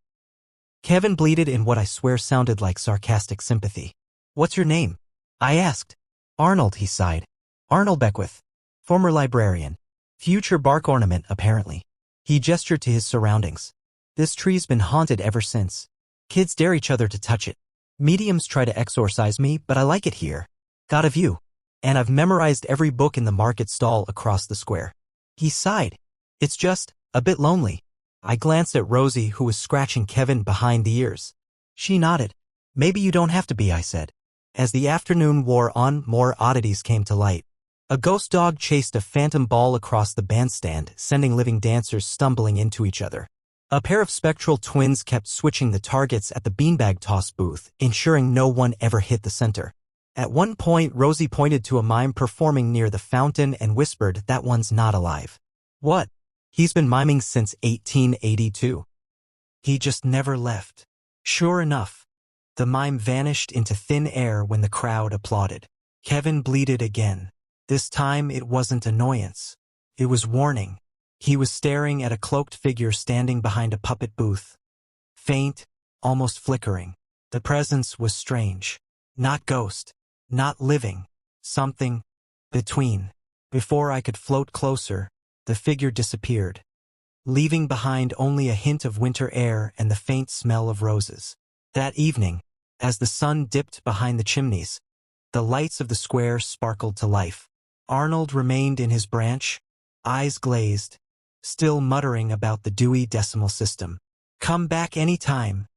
Kevin bleated in what I swear sounded like sarcastic sympathy. "What's your name?" I asked. "Arnold," he sighed. "Arnold Beckwith. Former librarian. Future bark ornament, apparently." He gestured to his surroundings. "This tree's been haunted ever since. Kids dare each other to touch it. Mediums try to exorcise me, but I like it here. Got a view. And I've memorized every book in the market stall across the square." He sighed. "It's just a bit lonely." I glanced at Rosie, who was scratching Kevin behind the ears. She nodded. "Maybe you don't have to be," I said. As the afternoon wore on, more oddities came to light. A ghost dog chased a phantom ball across the bandstand, sending living dancers stumbling into each other. A pair of spectral twins kept switching the targets at the beanbag toss booth, ensuring no one ever hit the center. At one point, Rosie pointed to a mime performing near the fountain and whispered, "That one's not alive." "What?" "He's been miming since 1882. He just never left." Sure enough, the mime vanished into thin air when the crowd applauded. Kevin bleated again. This time it wasn't annoyance. It was warning. He was staring at a cloaked figure standing behind a puppet booth. Faint, almost flickering. The presence was strange. Not ghost. Not living. Something between. Before I could float closer, the figure disappeared. leaving behind only a hint of winter air and the faint smell of roses. That evening, as the sun dipped behind the chimneys, the lights of the square sparkled to life. Arnold remained in his branch, eyes glazed, still muttering about the Dewey Decimal System. "Come back any time,"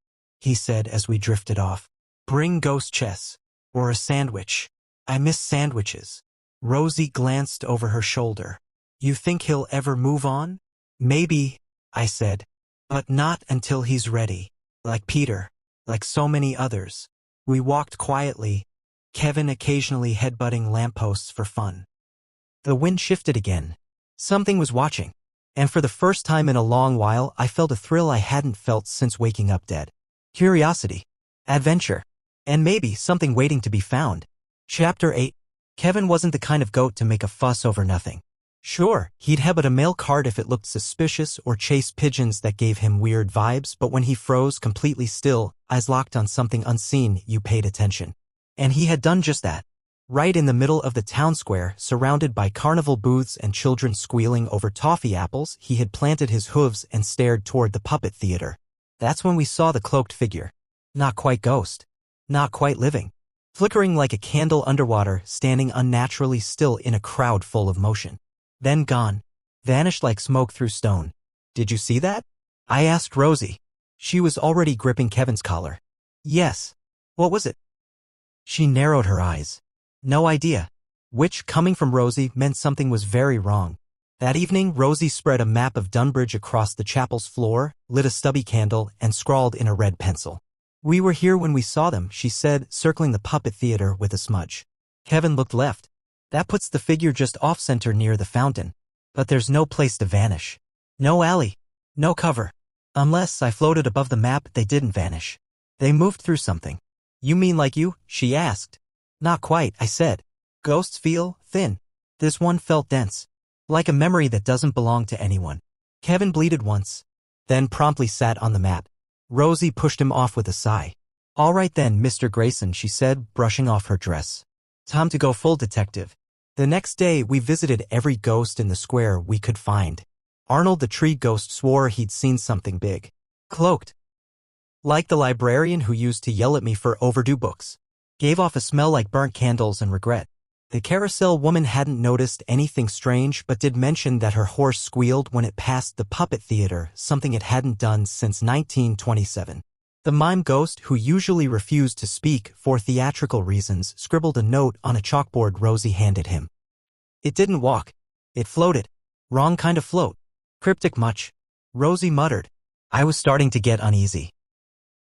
he said as we drifted off. "Bring ghost chess, or a sandwich. I miss sandwiches." Rosie glanced over her shoulder. "You think he'll ever move on?" "Maybe," I said, "but not until he's ready. Like Peter, like so many others." We walked quietly, Kevin occasionally headbutting lampposts for fun. The wind shifted again. Something was watching, and for the first time in a long while I felt a thrill I hadn't felt since waking up dead. Curiosity, adventure, and maybe something waiting to be found. Chapter 8. Kevin wasn't the kind of goat to make a fuss over nothing. Sure, he'd headbutt a mail cart if it looked suspicious or chase pigeons that gave him weird vibes, but when he froze completely still, eyes locked on something unseen, you paid attention. And he had done just that. Right in the middle of the town square, surrounded by carnival booths and children squealing over toffee apples, he had planted his hooves and stared toward the puppet theater. That's when we saw the cloaked figure. Not quite ghost. Not quite living. Flickering like a candle underwater, standing unnaturally still in a crowd full of motion. Then gone. Vanished like smoke through stone. "Did you see that?" I asked Rosie. She was already gripping Kevin's collar. "Yes." "What was it?" She narrowed her eyes. "No idea." Which, coming from Rosie, meant something was very wrong. That evening, Rosie spread a map of Dunbridge across the chapel's floor, lit a stubby candle, and scrawled in a red pencil. "We were here when we saw them," she said, circling the puppet theater with a smudge. Kevin looked left. "That puts the figure just off-center near the fountain. But there's no place to vanish. No alley. No cover. Unless I floated above the map, they didn't vanish. They moved through something." "You mean like you?" she asked. "Not quite," I said. "Ghosts feel thin. This one felt dense. Like a memory that doesn't belong to anyone." Kevin bleated once, then promptly sat on the mat. Rosie pushed him off with a sigh. "All right then, Mr. Grayson," she said, brushing off her dress. "Time to go full detective." The next day, we visited every ghost in the square we could find. Arnold the tree ghost swore he'd seen something big. Cloaked. Like the librarian who used to yell at me for overdue books. Gave off a smell like burnt candles and regret. The carousel woman hadn't noticed anything strange but did mention that her horse squealed when it passed the puppet theater, something it hadn't done since 1927. The mime ghost, who usually refused to speak for theatrical reasons, scribbled a note on a chalkboard Rosie handed him. "It didn't walk. It floated. Wrong kind of float." "Cryptic much?" Rosie muttered. I was starting to get uneasy.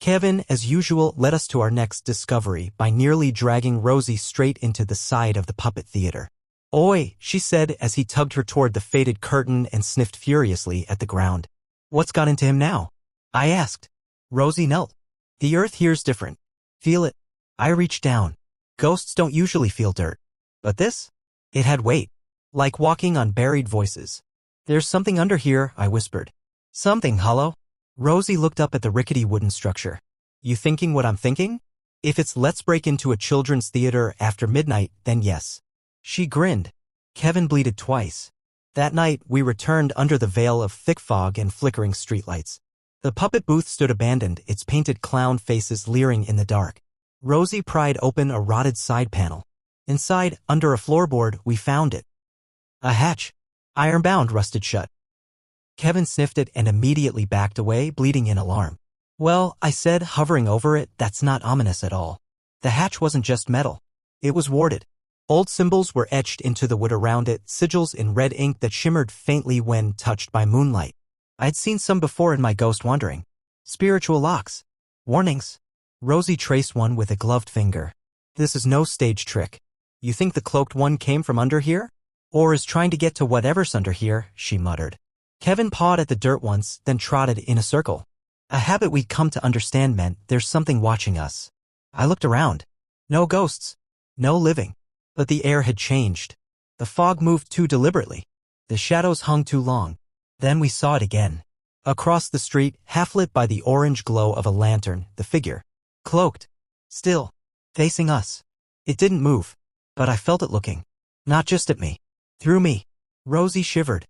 Kevin, as usual, led us to our next discovery by nearly dragging Rosie straight into the side of the puppet theater. "Oi," she said as he tugged her toward the faded curtain and sniffed furiously at the ground. "What's got into him now?" I asked. Rosie knelt. "The earth here's different. Feel it." I reached down. Ghosts don't usually feel dirt. But this? It had weight. Like walking on buried voices. "There's something under here," I whispered. "Something hollow?" Rosie looked up at the rickety wooden structure. "You thinking what I'm thinking? If it's let's break into a children's theater after midnight, then yes." She grinned. Kevin bleated twice. That night, we returned under the veil of thick fog and flickering streetlights. The puppet booth stood abandoned, its painted clown faces leering in the dark. Rosie pried open a rotted side panel. Inside, under a floorboard, we found it. A hatch. Iron-bound, rusted shut. Kevin sniffed it and immediately backed away, bleating in alarm. "Well," I said, hovering over it, "that's not ominous at all. The hatch wasn't just metal. It was warded. Old symbols were etched into the wood around it, sigils in red ink that shimmered faintly when touched by moonlight. I'd seen some before in my ghost wandering. Spiritual locks. Warnings." Rosie traced one with a gloved finger. "This is no stage trick. You think the cloaked one came from under here? Or is trying to get to whatever's under here," she muttered. Kevin pawed at the dirt once, then trotted in a circle. A habit we'd come to understand meant there's something watching us. I looked around. No ghosts. No living. But the air had changed. The fog moved too deliberately. The shadows hung too long. Then we saw it again. Across the street, half-lit by the orange glow of a lantern, the figure. Cloaked. Still. Facing us. It didn't move. But I felt it looking. Not just at me. Through me. Rosie shivered.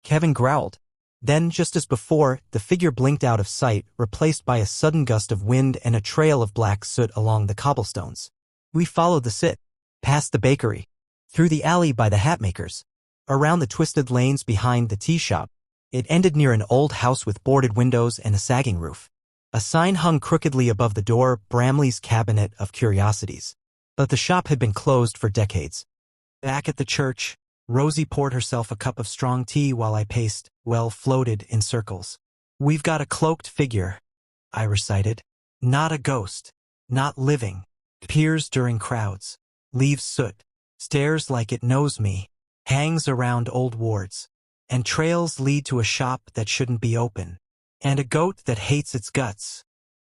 Kevin growled. Then, just as before, the figure blinked out of sight, replaced by a sudden gust of wind and a trail of black soot along the cobblestones. We followed the soot, past the bakery, through the alley by the hatmakers, around the twisted lanes behind the tea shop. It ended near an old house with boarded windows and a sagging roof. A sign hung crookedly above the door, Bramley's Cabinet of Curiosities. But the shop had been closed for decades. Back at the church, Rosie poured herself a cup of strong tea while I paced, floated in circles. "We've got a cloaked figure," I recited. "Not a ghost. Not living. Appears during crowds. Leaves soot. Stares like it knows me. Hangs around old wards. And trails lead to a shop that shouldn't be open. And a goat that hates its guts,"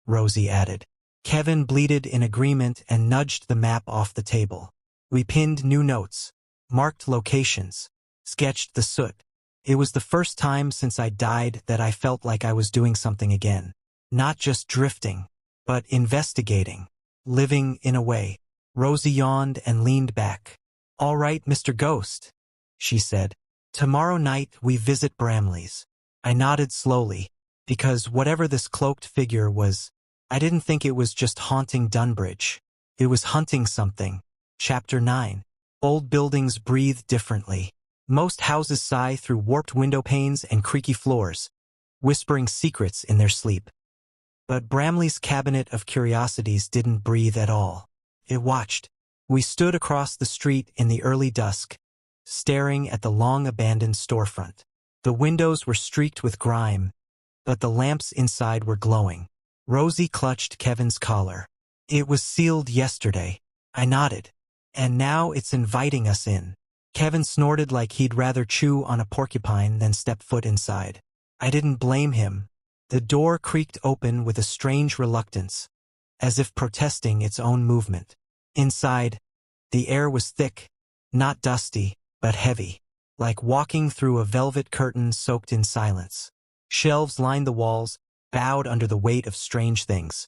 Rosie added. Kevin bleated in agreement and nudged the map off the table. We pinned new notes, marked locations, sketched the soot. It was the first time since I died that I felt like I was doing something again. Not just drifting, but investigating. Living in a way. Rosie yawned and leaned back. "All right, Mr. Ghost," she said. "Tomorrow night we visit Bramley's." I nodded slowly, because whatever this cloaked figure was, I didn't think it was just haunting Dunbridge. It was hunting something. Chapter 9. Old buildings breathe differently. Most houses sigh through warped window panes and creaky floors, whispering secrets in their sleep. But Bramley's Cabinet of Curiosities didn't breathe at all. It watched. We stood across the street in the early dusk, staring at the long-abandoned storefront. The windows were streaked with grime, but the lamps inside were glowing. Rosie clutched Kevin's collar. "It was sealed yesterday." I nodded. "And now it's inviting us in." Kevin snorted like he'd rather chew on a porcupine than step foot inside. I didn't blame him. The door creaked open with a strange reluctance, as if protesting its own movement. Inside, the air was thick, not dusty, but heavy, like walking through a velvet curtain soaked in silence. Shelves lined the walls, bowed under the weight of strange things.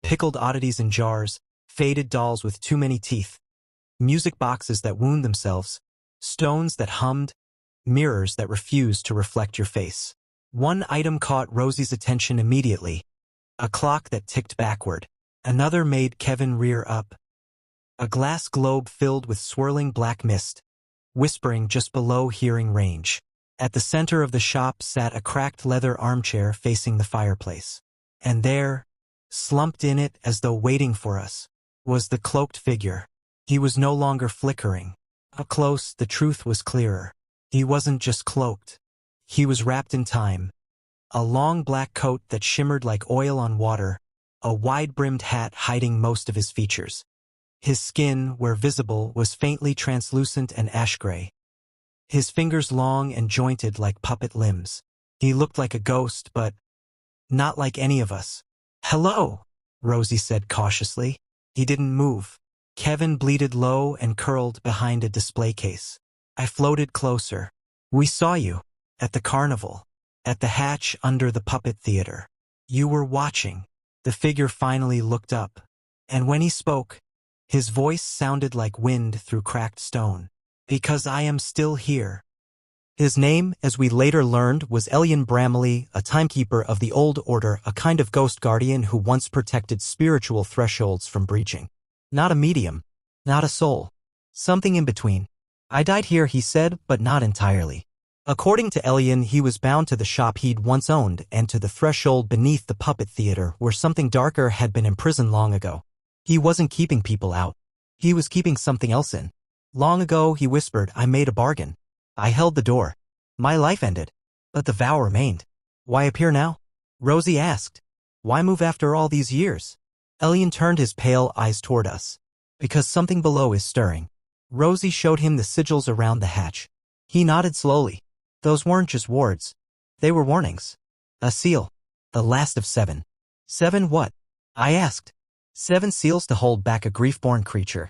Pickled oddities in jars, faded dolls with too many teeth, music boxes that wound themselves, stones that hummed, mirrors that refused to reflect your face. One item caught Rosie's attention immediately, a clock that ticked backward. Another made Kevin rear up. A glass globe filled with swirling black mist, whispering just below hearing range. At the center of the shop sat a cracked leather armchair facing the fireplace. And there, slumped in it as though waiting for us, was the cloaked figure. He was no longer flickering. Up close, the truth was clearer. He wasn't just cloaked. He was wrapped in time. A long black coat that shimmered like oil on water, a wide-brimmed hat hiding most of his features. His skin, where visible, was faintly translucent and ash-gray. His fingers long and jointed like puppet limbs. He looked like a ghost, but not like any of us. "Hello," Rosie said cautiously. He didn't move. Kevin bleated low and curled behind a display case. I floated closer. "We saw you. At the carnival. At the hatch under the puppet theater. You were watching." The figure finally looked up. And when he spoke, his voice sounded like wind through cracked stone. "Because I am still here." His name, as we later learned, was Elian Bramley, a timekeeper of the Old Order, a kind of ghost guardian who once protected spiritual thresholds from breaching. Not a medium. Not a soul. Something in between. "I died here," he said, "but not entirely." According to Elian, he was bound to the shop he'd once owned and to the threshold beneath the puppet theater where something darker had been imprisoned long ago. He wasn't keeping people out. He was keeping something else in. "Long ago," he whispered, "I made a bargain. I held the door. My life ended. But the vow remained." "Why appear now?" Rosie asked. "Why move after all these years?" Elian turned his pale eyes toward us. "Because something below is stirring." Rosie showed him the sigils around the hatch. He nodded slowly. Those weren't just wards. They were warnings. A seal. The last of 7. 7 what? I asked. 7 seals to hold back a grief-born creature.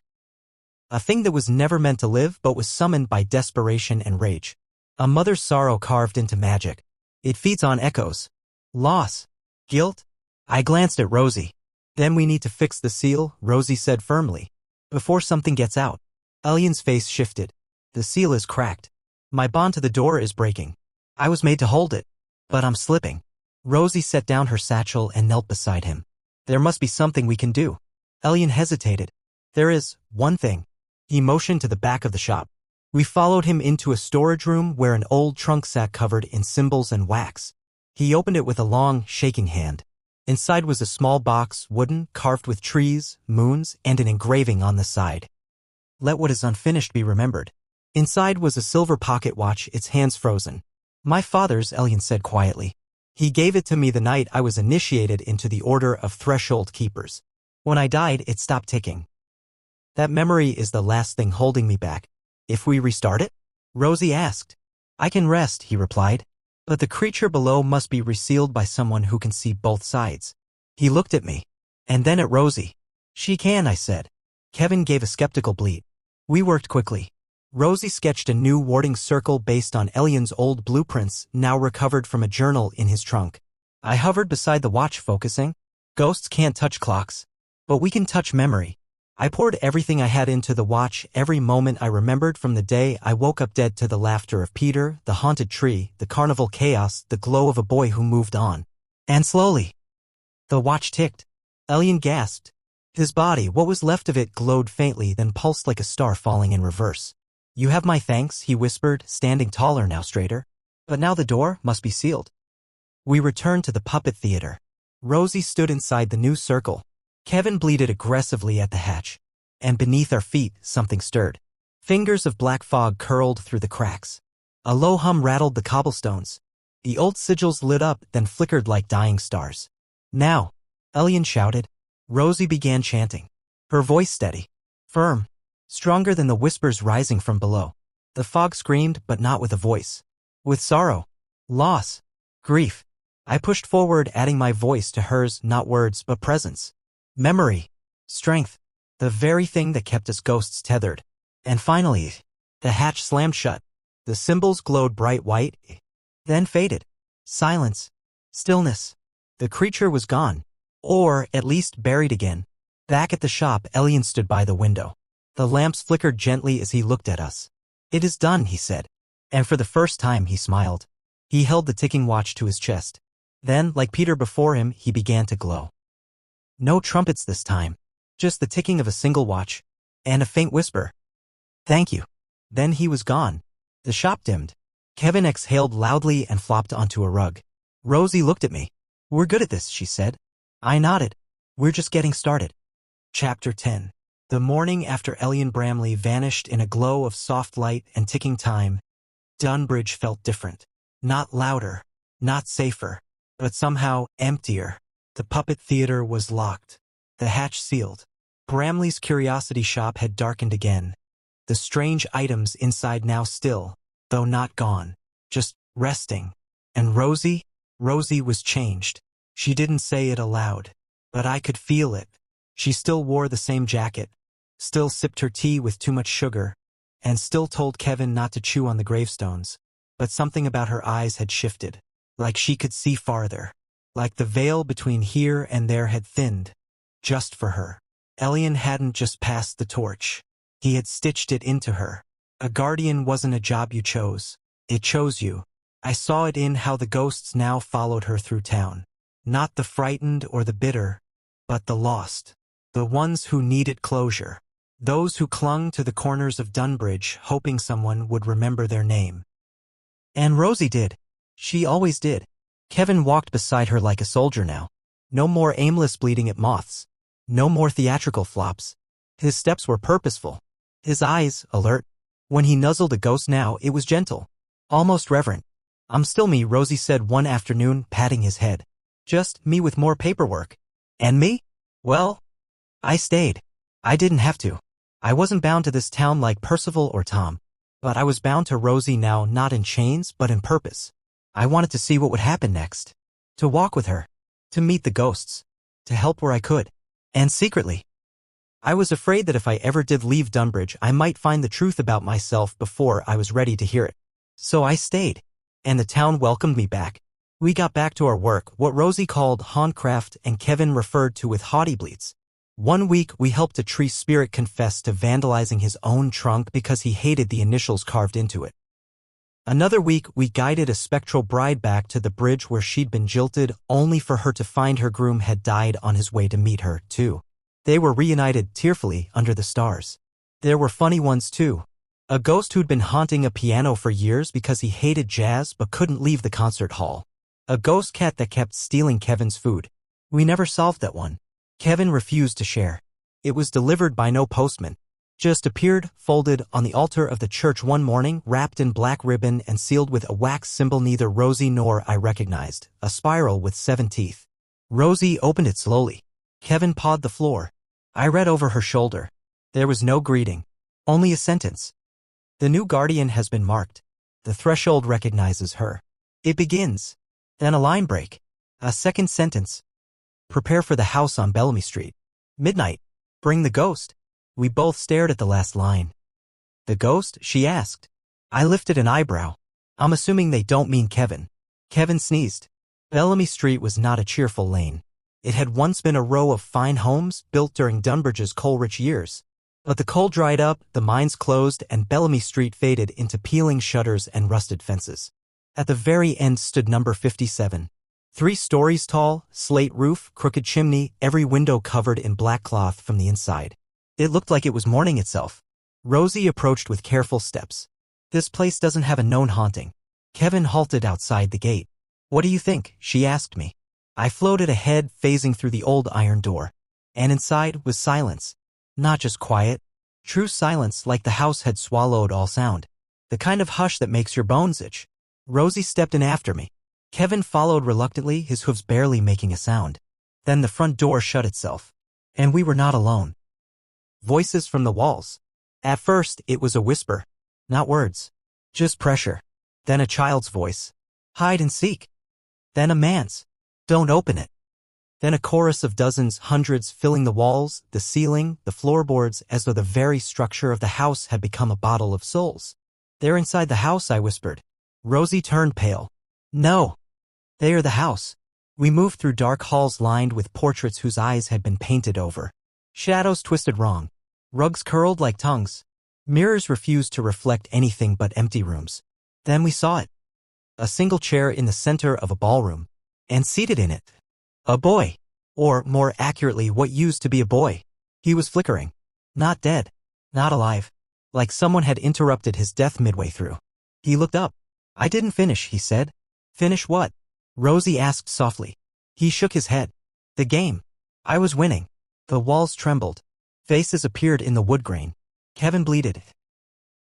A thing that was never meant to live but was summoned by desperation and rage. A mother's sorrow carved into magic. It feeds on echoes. Loss. Guilt. I glanced at Rosie. "Then we need to fix the seal," Rosie said firmly. "Before something gets out." Elian's face shifted. "The seal is cracked. My bond to the door is breaking. I was made to hold it." But I'm slipping. Rosie set down her satchel and knelt beside him. There must be something we can do. Elian hesitated. There is one thing. He motioned to the back of the shop. We followed him into a storage room where an old trunk sat covered in symbols and wax. He opened it with a long, shaking hand. Inside was a small box, wooden, carved with trees, moons, and an engraving on the side. Let what is unfinished be remembered. Inside was a silver pocket watch, its hands frozen. My father's, Elian said quietly. He gave it to me the night I was initiated into the Order of Threshold Keepers. When I died, it stopped ticking. That memory is the last thing holding me back. If we restart it? Rosie asked. I can rest, he replied. But the creature below must be resealed by someone who can see both sides. He looked at me. And then at Rosie. She can, I said. Kevin gave a skeptical bleat. We worked quickly. Rosie sketched a new warding circle based on Elian's old blueprints, now recovered from a journal in his trunk. I hovered beside the watch, focusing. Ghosts can't touch clocks. But we can touch memory. I poured everything I had into the watch, every moment I remembered from the day I woke up dead to the laughter of Peter, the haunted tree, the carnival chaos, the glow of a boy who moved on. And slowly, the watch ticked. Elian gasped. His body, what was left of it, glowed faintly, then pulsed like a star falling in reverse. You have my thanks, he whispered, standing taller now, straighter. But now the door must be sealed. We returned to the puppet theater. Rosie stood inside the new circle. Kevin bleated aggressively at the hatch. And beneath our feet, something stirred. Fingers of black fog curled through the cracks. A low hum rattled the cobblestones. The old sigils lit up, then flickered like dying stars. Now, Elian shouted. Rosie began chanting. Her voice steady, firm, stronger than the whispers rising from below. The fog screamed, but not with a voice. With sorrow, loss, grief. I pushed forward, adding my voice to hers, not words, but presence. Memory, strength, the very thing that kept us ghosts tethered. And finally, the hatch slammed shut. The symbols glowed bright white, then faded. Silence, stillness. The creature was gone, or at least buried again. Back at the shop, Elian stood by the window. The lamps flickered gently as he looked at us. It is done, he said. And for the first time, he smiled. He held the ticking watch to his chest. Then, like Peter before him, he began to glow. No trumpets this time. Just the ticking of a single watch. And a faint whisper. Thank you. Then he was gone. The shop dimmed. Kevin exhaled loudly and flopped onto a rug. Rosie looked at me. We're good at this, she said. I nodded. We're just getting started. Chapter 10. The morning after Elian Bramley vanished in a glow of soft light and ticking time, Dunbridge felt different. Not louder, not safer, but somehow emptier. The puppet theater was locked. The hatch sealed. Bramley's curiosity shop had darkened again. The strange items inside now still, though not gone, just resting. And Rosie was changed. She didn't say it aloud, but I could feel it. She still wore the same jacket, still sipped her tea with too much sugar, and still told Kevin not to chew on the gravestones. But something about her eyes had shifted, like she could see farther, like the veil between here and there had thinned, just for her. Elian hadn't just passed the torch. He had stitched it into her. A guardian wasn't a job you chose. It chose you. I saw it in how the ghosts now followed her through town. Not the frightened or the bitter, but the lost. The ones who needed closure. Those who clung to the corners of Dunbridge, hoping someone would remember their name. And Rosie did. She always did. Kevin walked beside her like a soldier now. No more aimless bleeding at moths. No more theatrical flops. His steps were purposeful. His eyes, alert. When he nuzzled a ghost now, it was gentle. Almost reverent. I'm still me, Rosie said one afternoon, patting his head. Just me with more paperwork. And me? Well, I stayed. I didn't have to. I wasn't bound to this town like Percival or Tom. But I was bound to Rosie now, not in chains, but in purpose. I wanted to see what would happen next. To walk with her. To meet the ghosts. To help where I could. And secretly. I was afraid that if I ever did leave Dunbridge, I might find the truth about myself before I was ready to hear it. So I stayed. And the town welcomed me back. We got back to our work, what Rosie called hauntcraft and Kevin referred to with haughty bleats. One week, we helped a tree spirit confess to vandalizing his own trunk because he hated the initials carved into it. Another week, we guided a spectral bride back to the bridge where she'd been jilted, only for her to find her groom had died on his way to meet her, too. They were reunited tearfully under the stars. There were funny ones, too. A ghost who'd been haunting a piano for years because he hated jazz but couldn't leave the concert hall. A ghost cat that kept stealing Kevin's food. We never solved that one. Kevin refused to share. It was delivered by no postman. Just appeared, folded, on the altar of the church one morning, wrapped in black ribbon and sealed with a wax symbol neither Rosie nor I recognized, a spiral with 7 teeth. Rosie opened it slowly. Kevin pawed the floor. I read over her shoulder. There was no greeting. Only a sentence. The new guardian has been marked. The threshold recognizes her. It begins. Then a line break. A second sentence. Prepare for the house on Bellamy Street. Midnight. Bring the ghost. We both stared at the last line. The ghost? She asked. I lifted an eyebrow. I'm assuming they don't mean Kevin. Kevin sneezed. Bellamy Street was not a cheerful lane. It had once been a row of fine homes built during Dunbridge's coal-rich years. But the coal dried up, the mines closed, and Bellamy Street faded into peeling shutters and rusted fences. At the very end stood number 57. 3 stories tall, slate roof, crooked chimney, every window covered in black cloth from the inside. It looked like it was morning itself. Rosie approached with careful steps. This place doesn't have a known haunting. Kevin halted outside the gate. What do you think? She asked me. I floated ahead, phasing through the old iron door. And inside was silence. Not just quiet. True silence, like the house had swallowed all sound. The kind of hush that makes your bones itch. Rosie stepped in after me. Kevin followed reluctantly, his hooves barely making a sound. Then the front door shut itself. And we were not alone. Voices from the walls. At first, it was a whisper. Not words. Just pressure. Then a child's voice. Hide and seek. Then a man's. Don't open it. Then a chorus of dozens, hundreds filling the walls, the ceiling, the floorboards, as though the very structure of the house had become a bottle of souls. They're inside the house, I whispered. Rosie turned pale. No. They are the house. We moved through dark halls lined with portraits whose eyes had been painted over. Shadows twisted wrong. Rugs curled like tongues. Mirrors refused to reflect anything but empty rooms. Then we saw it. A single chair in the center of a ballroom. And seated in it, a boy. Or, more accurately, what used to be a boy. He was flickering. Not dead. Not alive. Like someone had interrupted his death midway through. He looked up. I didn't finish, he said. Finish what? Rosie asked softly. He shook his head. The game. I was winning. The walls trembled. Faces appeared in the wood grain. Kevin bleated.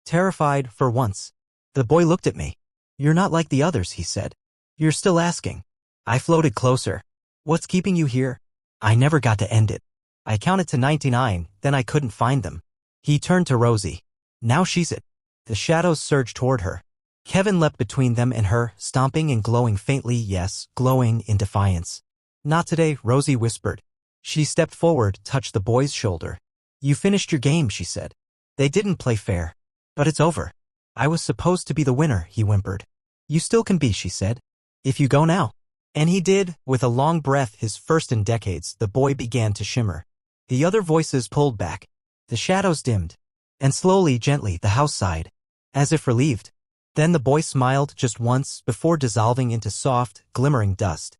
Terrified, for once. The boy looked at me. You're not like the others, he said. You're still asking. I floated closer. What's keeping you here? I never got to end it. I counted to 99, then I couldn't find them. He turned to Rosie. Now she's it. The shadows surged toward her. Kevin leapt between them and her, stomping and glowing faintly, yes, glowing in defiance. Not today, Rosie whispered. She stepped forward, touched the boy's shoulder. You finished your game, she said. They didn't play fair. But it's over. I was supposed to be the winner, he whimpered. You still can be, she said. If you go now. And he did. With a long breath, his first in decades, the boy began to shimmer. The other voices pulled back. The shadows dimmed. And slowly, gently, the house sighed. As if relieved. Then the boy smiled just once before dissolving into soft, glimmering dust.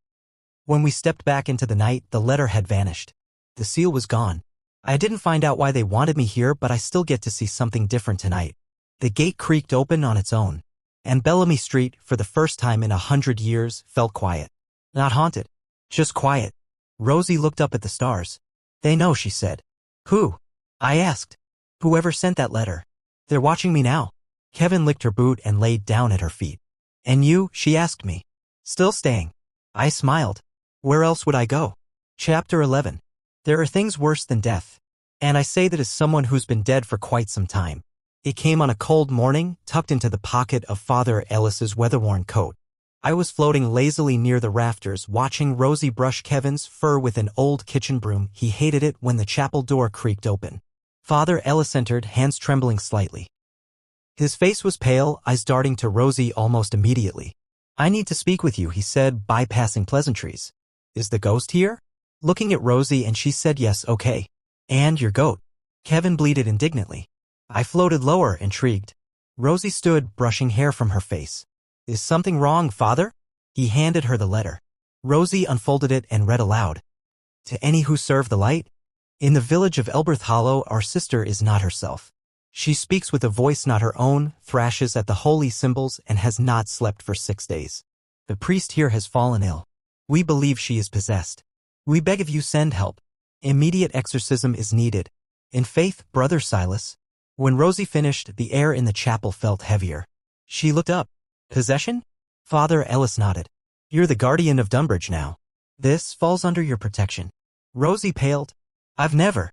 When we stepped back into the night, the letter had vanished. The seal was gone. I didn't find out why they wanted me here, but I still get to see something different tonight. The gate creaked open on its own. And Bellamy Street, for the first time in 100 years, felt quiet. Not haunted. Just quiet. Rosie looked up at the stars. They know, she said. Who? I asked. Whoever sent that letter. They're watching me now. Kevin licked her boot and laid down at her feet. And you? She asked me. Still staying. I smiled. Where else would I go? Chapter 11. There are things worse than death. And I say that as someone who's been dead for quite some time. It came on a cold morning, tucked into the pocket of Father Ellis's weather-worn coat. I was floating lazily near the rafters, watching Rosie brush Kevin's fur with an old kitchen broom. He hated it when the chapel door creaked open. Father Ellis entered, hands trembling slightly. His face was pale, eyes darting to Rosie almost immediately. I need to speak with you, he said, bypassing pleasantries. Is the ghost here? Looking at Rosie, and she said yes, okay. And your goat. Kevin bleated indignantly. I floated lower, intrigued. Rosie stood, brushing hair from her face. Is something wrong, Father? He handed her the letter. Rosie unfolded it and read aloud. To any who serve the light? In the village of Elberth Hollow, our sister is not herself. She speaks with a voice not her own, thrashes at the holy symbols, and has not slept for 6 days. The priest here has fallen ill. We believe she is possessed. We beg of you, send help. Immediate exorcism is needed. In faith, Brother Silas. When Rosie finished, the air in the chapel felt heavier. She looked up. Possession? Father Ellis nodded. You're the guardian of Dunbridge now. This falls under your protection. Rosie paled. I've never.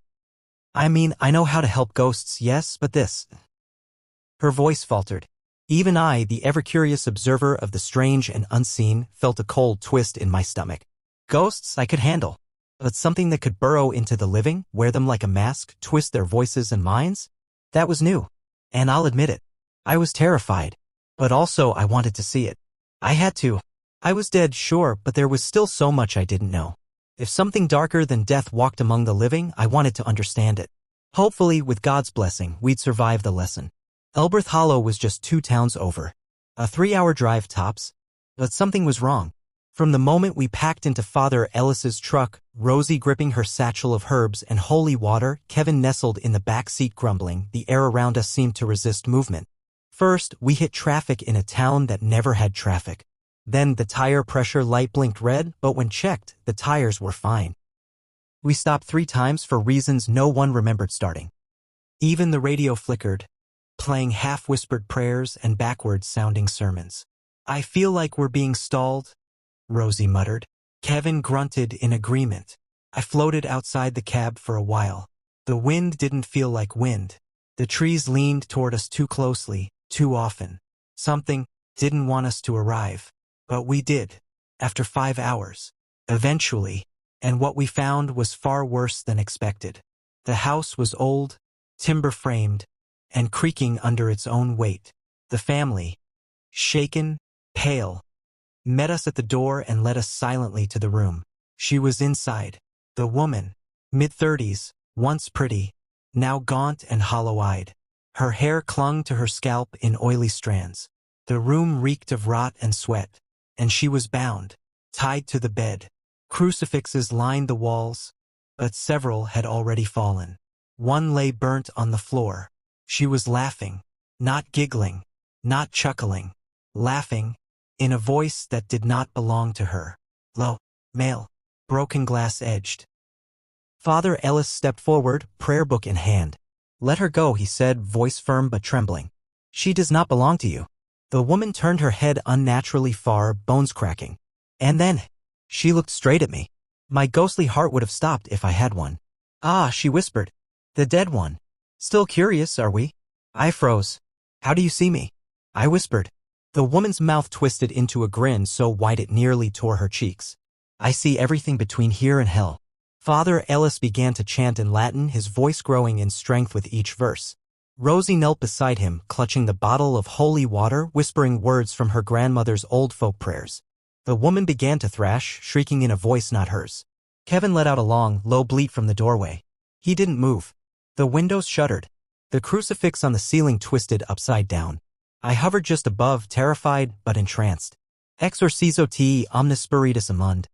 I mean, I know how to help ghosts, yes, but this. Her voice faltered. Even I, the ever-curious observer of the strange and unseen, felt a cold twist in my stomach. Ghosts I could handle. But something that could burrow into the living, wear them like a mask, twist their voices and minds? That was new. And I'll admit it. I was terrified. But also I wanted to see it. I had to. I was dead, sure, but there was still so much I didn't know. If something darker than death walked among the living, I wanted to understand it. Hopefully, with God's blessing, we'd survive the lesson. Elberth Hollow was just 2 towns over. A 3-hour drive tops. But something was wrong. From the moment we packed into Father Ellis's truck, Rosie gripping her satchel of herbs and holy water, Kevin nestled in the back seat grumbling, the air around us seemed to resist movement. First, we hit traffic in a town that never had traffic. Then the tire pressure light blinked red, but when checked, the tires were fine. We stopped 3 times for reasons no one remembered starting. Even the radio flickered, playing half-whispered prayers and backwards-sounding sermons. I feel like we're being stalled, Rosie muttered. Kevin grunted in agreement. I floated outside the cab for a while. The wind didn't feel like wind. The trees leaned toward us too closely, too often. Something didn't want us to arrive. But we did, after 5 hours. Eventually, and what we found was far worse than expected. The house was old, timber-framed, and creaking under its own weight. The family, shaken, pale, met us at the door and led us silently to the room. She was inside. The woman, mid-30s, once pretty, now gaunt and hollow-eyed. Her hair clung to her scalp in oily strands. The room reeked of rot and sweat. And she was bound, tied to the bed. Crucifixes lined the walls, but several had already fallen. One lay burnt on the floor. She was laughing, not giggling, not chuckling, laughing, in a voice that did not belong to her. Low, male, broken glass edged. Father Ellis stepped forward, prayer book in hand. Let her go, he said, voice firm but trembling. She does not belong to you. The woman turned her head unnaturally far, bones cracking. And then, she looked straight at me. My ghostly heart would have stopped if I had one. Ah, she whispered. The dead one. Still curious, are we? I froze. How do you see me? I whispered. The woman's mouth twisted into a grin so wide it nearly tore her cheeks. I see everything between here and hell. Father Ellis began to chant in Latin, his voice growing in strength with each verse. Rosie knelt beside him, clutching the bottle of holy water, whispering words from her grandmother's old folk prayers. The woman began to thrash, shrieking in a voice not hers. Kevin let out a long, low bleat from the doorway. He didn't move. The windows shuttered. The crucifix on the ceiling twisted upside down. I hovered just above, terrified but entranced. Exorcizo te omnis spiritus imund.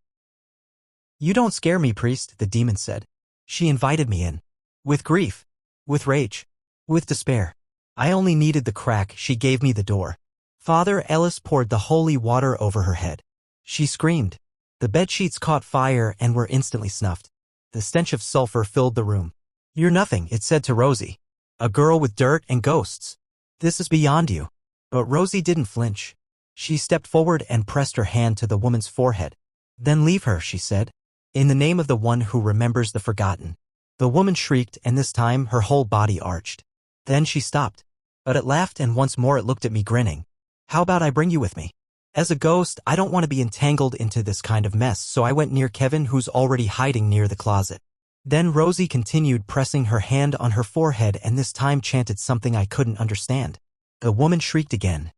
You don't scare me, priest, the demon said. She invited me in. With grief. With rage. With despair. I only needed the crack, she gave me the door. Father Ellis poured the holy water over her head. She screamed. The bedsheets caught fire and were instantly snuffed. The stench of sulfur filled the room. You're nothing, it said to Rosie. A girl with dirt and ghosts. This is beyond you. But Rosie didn't flinch. She stepped forward and pressed her hand to the woman's forehead. Then leave her, she said. In the name of the one who remembers the forgotten. The woman shrieked, and this time her whole body arched. Then she stopped. But it laughed, and once more it looked at me grinning. How about I bring you with me? As a ghost, I don't want to be entangled into this kind of mess, so I went near Kevin, who's already hiding near the closet. Then Rosie continued, pressing her hand on her forehead, and this time chanted something I couldn't understand. The woman shrieked again.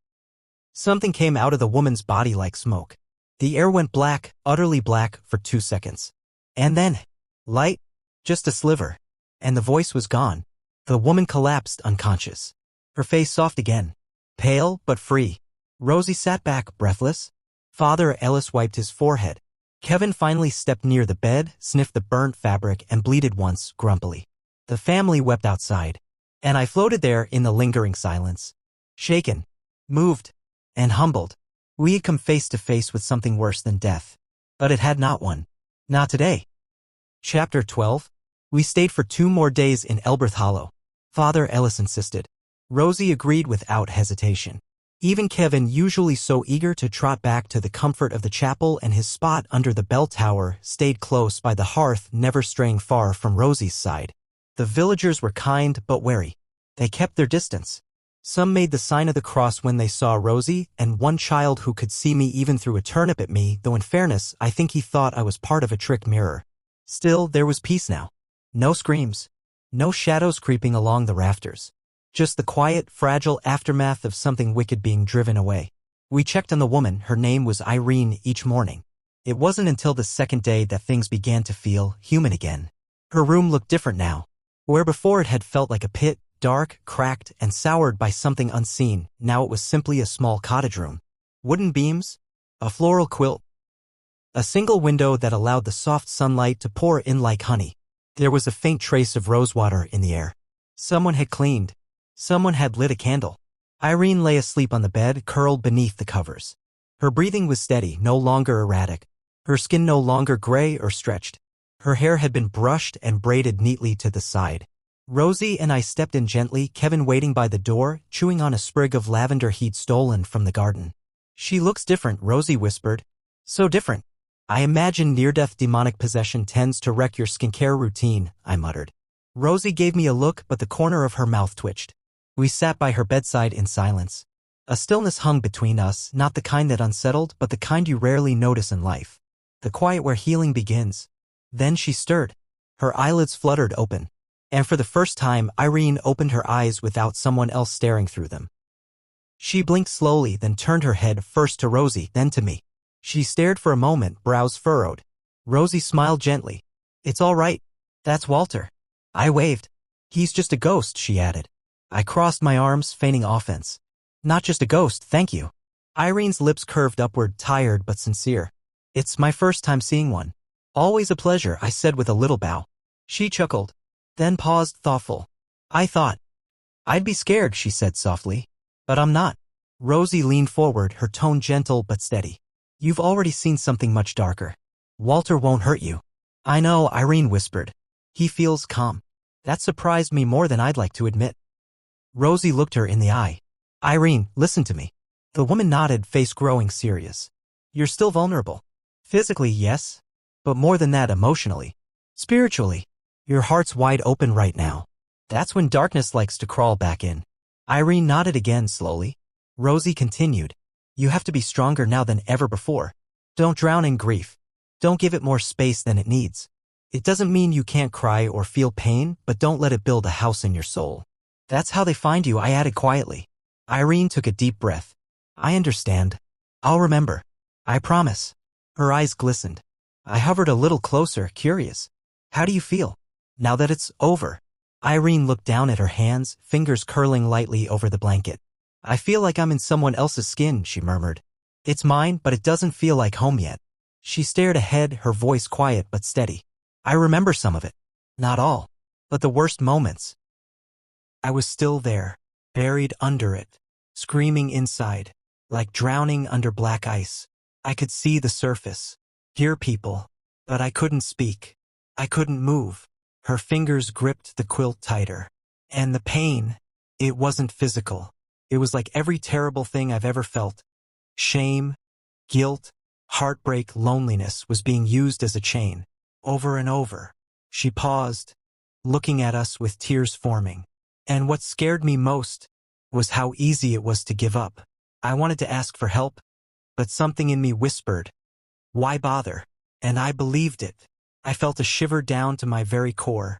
Something came out of the woman's body like smoke. The air went black, utterly black, for 2 seconds. And then, light, just a sliver. And the voice was gone. The woman collapsed unconscious. Her face soft again. pale but free. Rosie sat back, breathless. Father Ellis wiped his forehead. Kevin finally stepped near the bed, sniffed the burnt fabric, and bleated once, grumpily. The family wept outside, and I floated there in the lingering silence. Shaken, moved, and humbled. We had come face to face with something worse than death. But it had not won. Not today. Chapter 12. We stayed for 2 more days in Elberth Hollow. Father Ellis insisted. Rosie agreed without hesitation. Even Kevin, usually so eager to trot back to the comfort of the chapel and his spot under the bell tower, stayed close by the hearth, never straying far from Rosie's side. The villagers were kind but wary. They kept their distance. Some made the sign of the cross when they saw Rosie, and one child who could see me even threw a turnip at me, though in fairness, I think he thought I was part of a trick mirror. Still, there was peace now. No screams. No shadows creeping along the rafters. Just the quiet, fragile aftermath of something wicked being driven away. We checked on the woman, her name was Irene, each morning. It wasn't until the second day that things began to feel human again. Her room looked different now. Where before it had felt like a pit, dark, cracked, and soured by something unseen, now it was simply a small cottage room. Wooden beams, a floral quilt, a single window that allowed the soft sunlight to pour in like honey. There was a faint trace of rosewater in the air. Someone had cleaned. Someone had lit a candle. Irene lay asleep on the bed, curled beneath the covers. Her breathing was steady, no longer erratic. Her skin no longer gray or stretched. Her hair had been brushed and braided neatly to the side. Rosie and I stepped in gently, Kevin waiting by the door, chewing on a sprig of lavender he'd stolen from the garden. She looks different, Rosie whispered. So different. I imagine near-death demonic possession tends to wreck your skincare routine, I muttered. Rosie gave me a look, but the corner of her mouth twitched. We sat by her bedside in silence. A stillness hung between us, not the kind that unsettled, but the kind you rarely notice in life. The quiet where healing begins. Then she stirred. Her eyelids fluttered open. And for the first time, Irene opened her eyes without someone else staring through them. She blinked slowly, then turned her head first to Rosie, then to me. She stared for a moment, brows furrowed. Rosie smiled gently. It's all right. That's Walter. I waved. He's just a ghost, she added. I crossed my arms, feigning offense. Not just a ghost, thank you. Irene's lips curved upward, tired but sincere. It's my first time seeing one. Always a pleasure, I said with a little bow. She chuckled, then paused, thoughtful. I thought I'd be scared, she said softly. But I'm not. Rosie leaned forward, her tone gentle but steady. You've already seen something much darker. Walter won't hurt you. I know, Irene whispered. He feels calm. That surprised me more than I'd like to admit. Rosie looked her in the eye. Irene, listen to me. The woman nodded, face growing serious. You're still vulnerable. Physically, yes. But more than that, emotionally. Spiritually. Your heart's wide open right now. That's when darkness likes to crawl back in. Irene nodded again slowly. Rosie continued. You have to be stronger now than ever before. Don't drown in grief. Don't give it more space than it needs. It doesn't mean you can't cry or feel pain, but don't let it build a house in your soul. That's how they find you, I added quietly. Irene took a deep breath. I understand. I'll remember. I promise. Her eyes glistened. I hovered a little closer, curious. How do you feel? Now that it's over. Irene looked down at her hands, fingers curling lightly over the blanket. I feel like I'm in someone else's skin, she murmured. It's mine, but it doesn't feel like home yet. She stared ahead, her voice quiet but steady. I remember some of it. Not all. But the worst moments. I was still there, buried under it, screaming inside, like drowning under black ice. I could see the surface, hear people, but I couldn't speak. I couldn't move. Her fingers gripped the quilt tighter. And the pain, it wasn't physical. It was like every terrible thing I've ever felt. Shame, guilt, heartbreak, loneliness was being used as a chain, over and over. She paused, looking at us with tears forming. And what scared me most was how easy it was to give up. I wanted to ask for help, but something in me whispered, why bother? And I believed it. I felt a shiver down to my very core,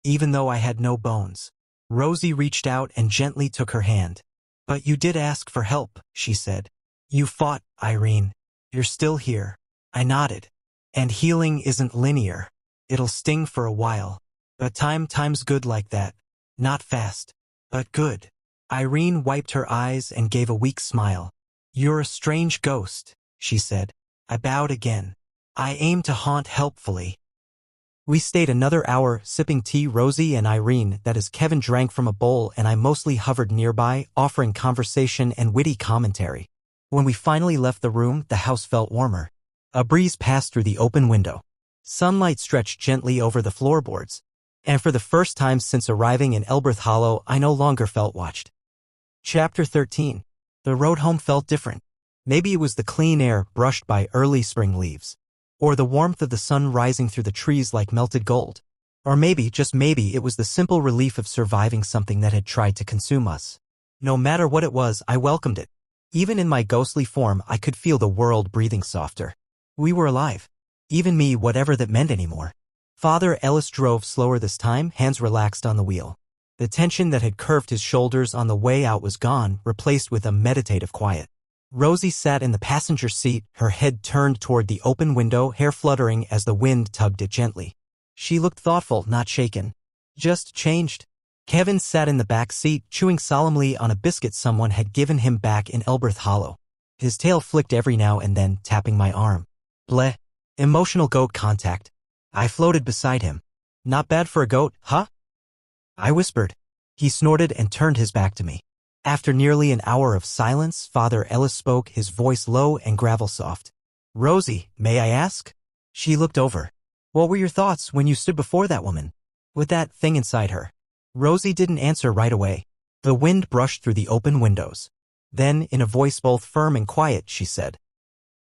even though I had no bones. Rosie reached out and gently took her hand. But you did ask for help, she said. You fought, Irene. You're still here. I nodded. And healing isn't linear. It'll sting for a while. But time's good like that. Not fast, but good. Irene wiped her eyes and gave a weak smile. "You're a strange ghost," she said. I bowed again. "I aim to haunt helpfully." We stayed another hour, sipping tea, Rosie and Irene, that is, Kevin drank from a bowl and I mostly hovered nearby, offering conversation and witty commentary. When we finally left the room, the house felt warmer. A breeze passed through the open window. Sunlight stretched gently over the floorboards. And for the first time since arriving in Elberth Hollow, I no longer felt watched. Chapter 13. The road home felt different. Maybe it was the clean air brushed by early spring leaves, or the warmth of the sun rising through the trees like melted gold. Or maybe, just maybe, it was the simple relief of surviving something that had tried to consume us. No matter what it was, I welcomed it. Even in my ghostly form, I could feel the world breathing softer. We were alive. Even me, whatever that meant anymore. Father Ellis drove slower this time, hands relaxed on the wheel. The tension that had curved his shoulders on the way out was gone, replaced with a meditative quiet. Rosie sat in the passenger seat, her head turned toward the open window, hair fluttering as the wind tugged it gently. She looked thoughtful, not shaken. Just changed. Kevin sat in the back seat, chewing solemnly on a biscuit someone had given him back in Elberth Hollow. His tail flicked every now and then, tapping my arm. Bleh. Emotional goat contact. I floated beside him. "Not bad for a goat, huh?" I whispered. He snorted and turned his back to me. After nearly an hour of silence, Father Ellis spoke, his voice low and gravel-soft. "Rosie, may I ask?" She looked over. "What were your thoughts when you stood before that woman, with that thing inside her?" Rosie didn't answer right away. The wind brushed through the open windows. Then, in a voice both firm and quiet, she said,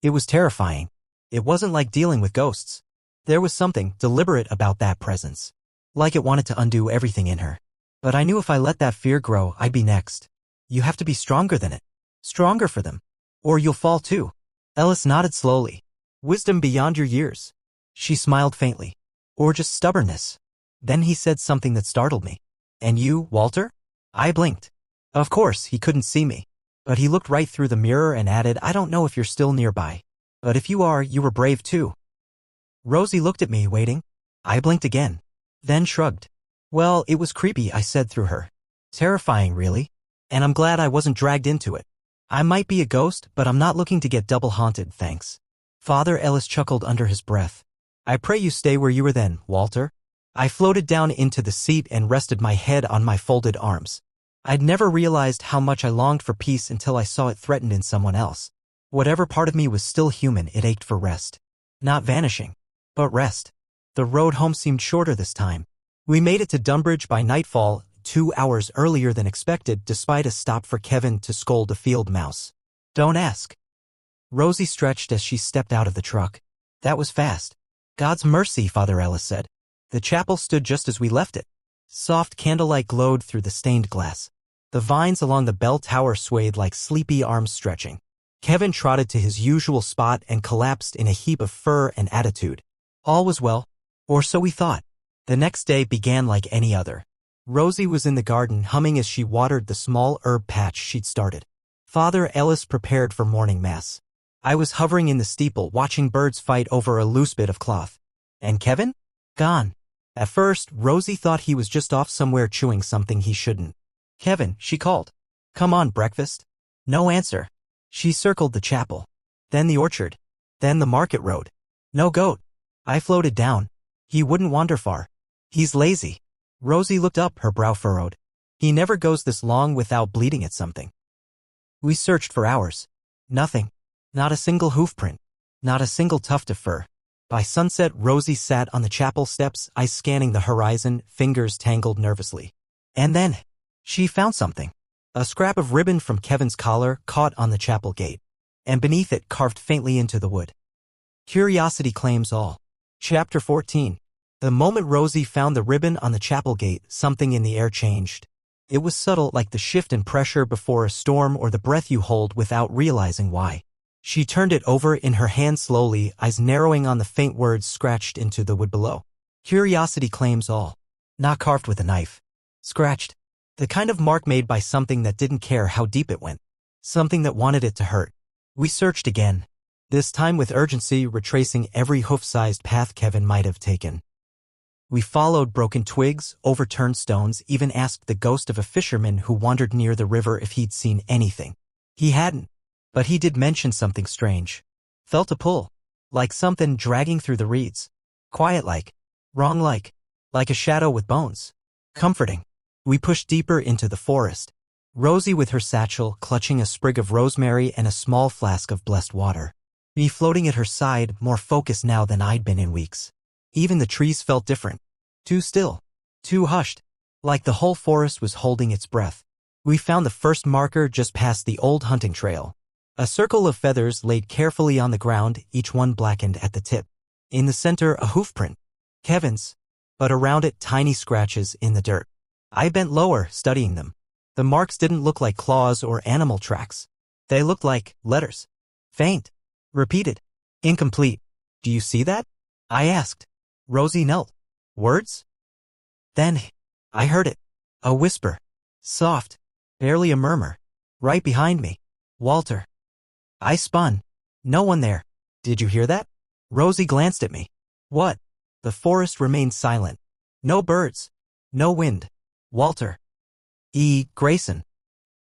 "It was terrifying. It wasn't like dealing with ghosts. There was something deliberate about that presence. Like it wanted to undo everything in her. But I knew if I let that fear grow, I'd be next. You have to be stronger than it. Stronger for them. Or you'll fall too." Ellis nodded slowly. "Wisdom beyond your years." She smiled faintly. "Or just stubbornness." Then he said something that startled me. "And you, Walter?" I blinked. Of course, he couldn't see me. But he looked right through the mirror and added, "I don't know if you're still nearby. But if you are, you were brave too." Rosie looked at me, waiting. I blinked again. Then shrugged. "Well, it was creepy," I said through her. "Terrifying, really. And I'm glad I wasn't dragged into it. I might be a ghost, but I'm not looking to get double haunted, thanks." Father Ellis chuckled under his breath. "I pray you stay where you were then, Walter." I floated down into the seat and rested my head on my folded arms. I'd never realized how much I longed for peace until I saw it threatened in someone else. Whatever part of me was still human, it ached for rest. Not vanishing, but rest. The road home seemed shorter this time. We made it to Dunbridge by nightfall, 2 hours earlier than expected, despite a stop for Kevin to scold a field mouse. "Don't ask." Rosie stretched as she stepped out of the truck. "That was fast." "God's mercy," Father Ellis said. The chapel stood just as we left it. Soft candlelight glowed through the stained glass. The vines along the bell tower swayed like sleepy arms stretching. Kevin trotted to his usual spot and collapsed in a heap of fur and attitude. All was well. Or so we thought. The next day began like any other. Rosie was in the garden humming as she watered the small herb patch she'd started. Father Ellis prepared for morning mass. I was hovering in the steeple watching birds fight over a loose bit of cloth. And Kevin? Gone. At first, Rosie thought he was just off somewhere chewing something he shouldn't. "Kevin," she called. "Come on, breakfast." No answer. She circled the chapel. Then the orchard. Then the market road. No goat. I floated down. He wouldn't wander far. He's lazy. Rosie looked up, her brow furrowed. He never goes this long without bleeding at something. We searched for hours. Nothing. Not a single hoofprint. Not a single tuft of fur. By sunset, Rosie sat on the chapel steps, eyes scanning the horizon, fingers tangled nervously. And then, she found something. A scrap of ribbon from Kevin's collar caught on the chapel gate, and beneath it carved faintly into the wood. Curiosity claims all. Chapter 14. The moment Rosie found the ribbon on the chapel gate, something in the air changed. It was subtle, like the shift in pressure before a storm or the breath you hold without realizing why. She turned it over in her hand slowly, eyes narrowing on the faint words scratched into the wood below. Curiosity claims all. Not carved with a knife. Scratched. The kind of mark made by something that didn't care how deep it went. Something that wanted it to hurt. We searched again. This time with urgency, retracing every hoof-sized path Kevin might have taken. We followed broken twigs, overturned stones, even asked the ghost of a fisherman who wandered near the river if he'd seen anything. He hadn't. But he did mention something strange. Felt a pull. Like something dragging through the reeds. Quiet like. Wrong like. Like a shadow with bones. Comforting. We pushed deeper into the forest. Rosie with her satchel, clutching a sprig of rosemary and a small flask of blessed water. Me floating at her side, more focused now than I'd been in weeks. Even the trees felt different. Too still. Too hushed. Like the whole forest was holding its breath. We found the first marker just past the old hunting trail. A circle of feathers laid carefully on the ground, each one blackened at the tip. In the center, a hoofprint. Kevin's. But around it, tiny scratches in the dirt. I bent lower, studying them. The marks didn't look like claws or animal tracks. They looked like letters. Faint. Repeated. Incomplete. Do you see that? I asked. Rosie knelt. Words? Then, I heard it. A whisper. Soft. Barely a murmur. Right behind me. Walter. I spun. No one there. Did you hear that? Rosie glanced at me. What? The forest remained silent. No birds. No wind. Walter. Grayson.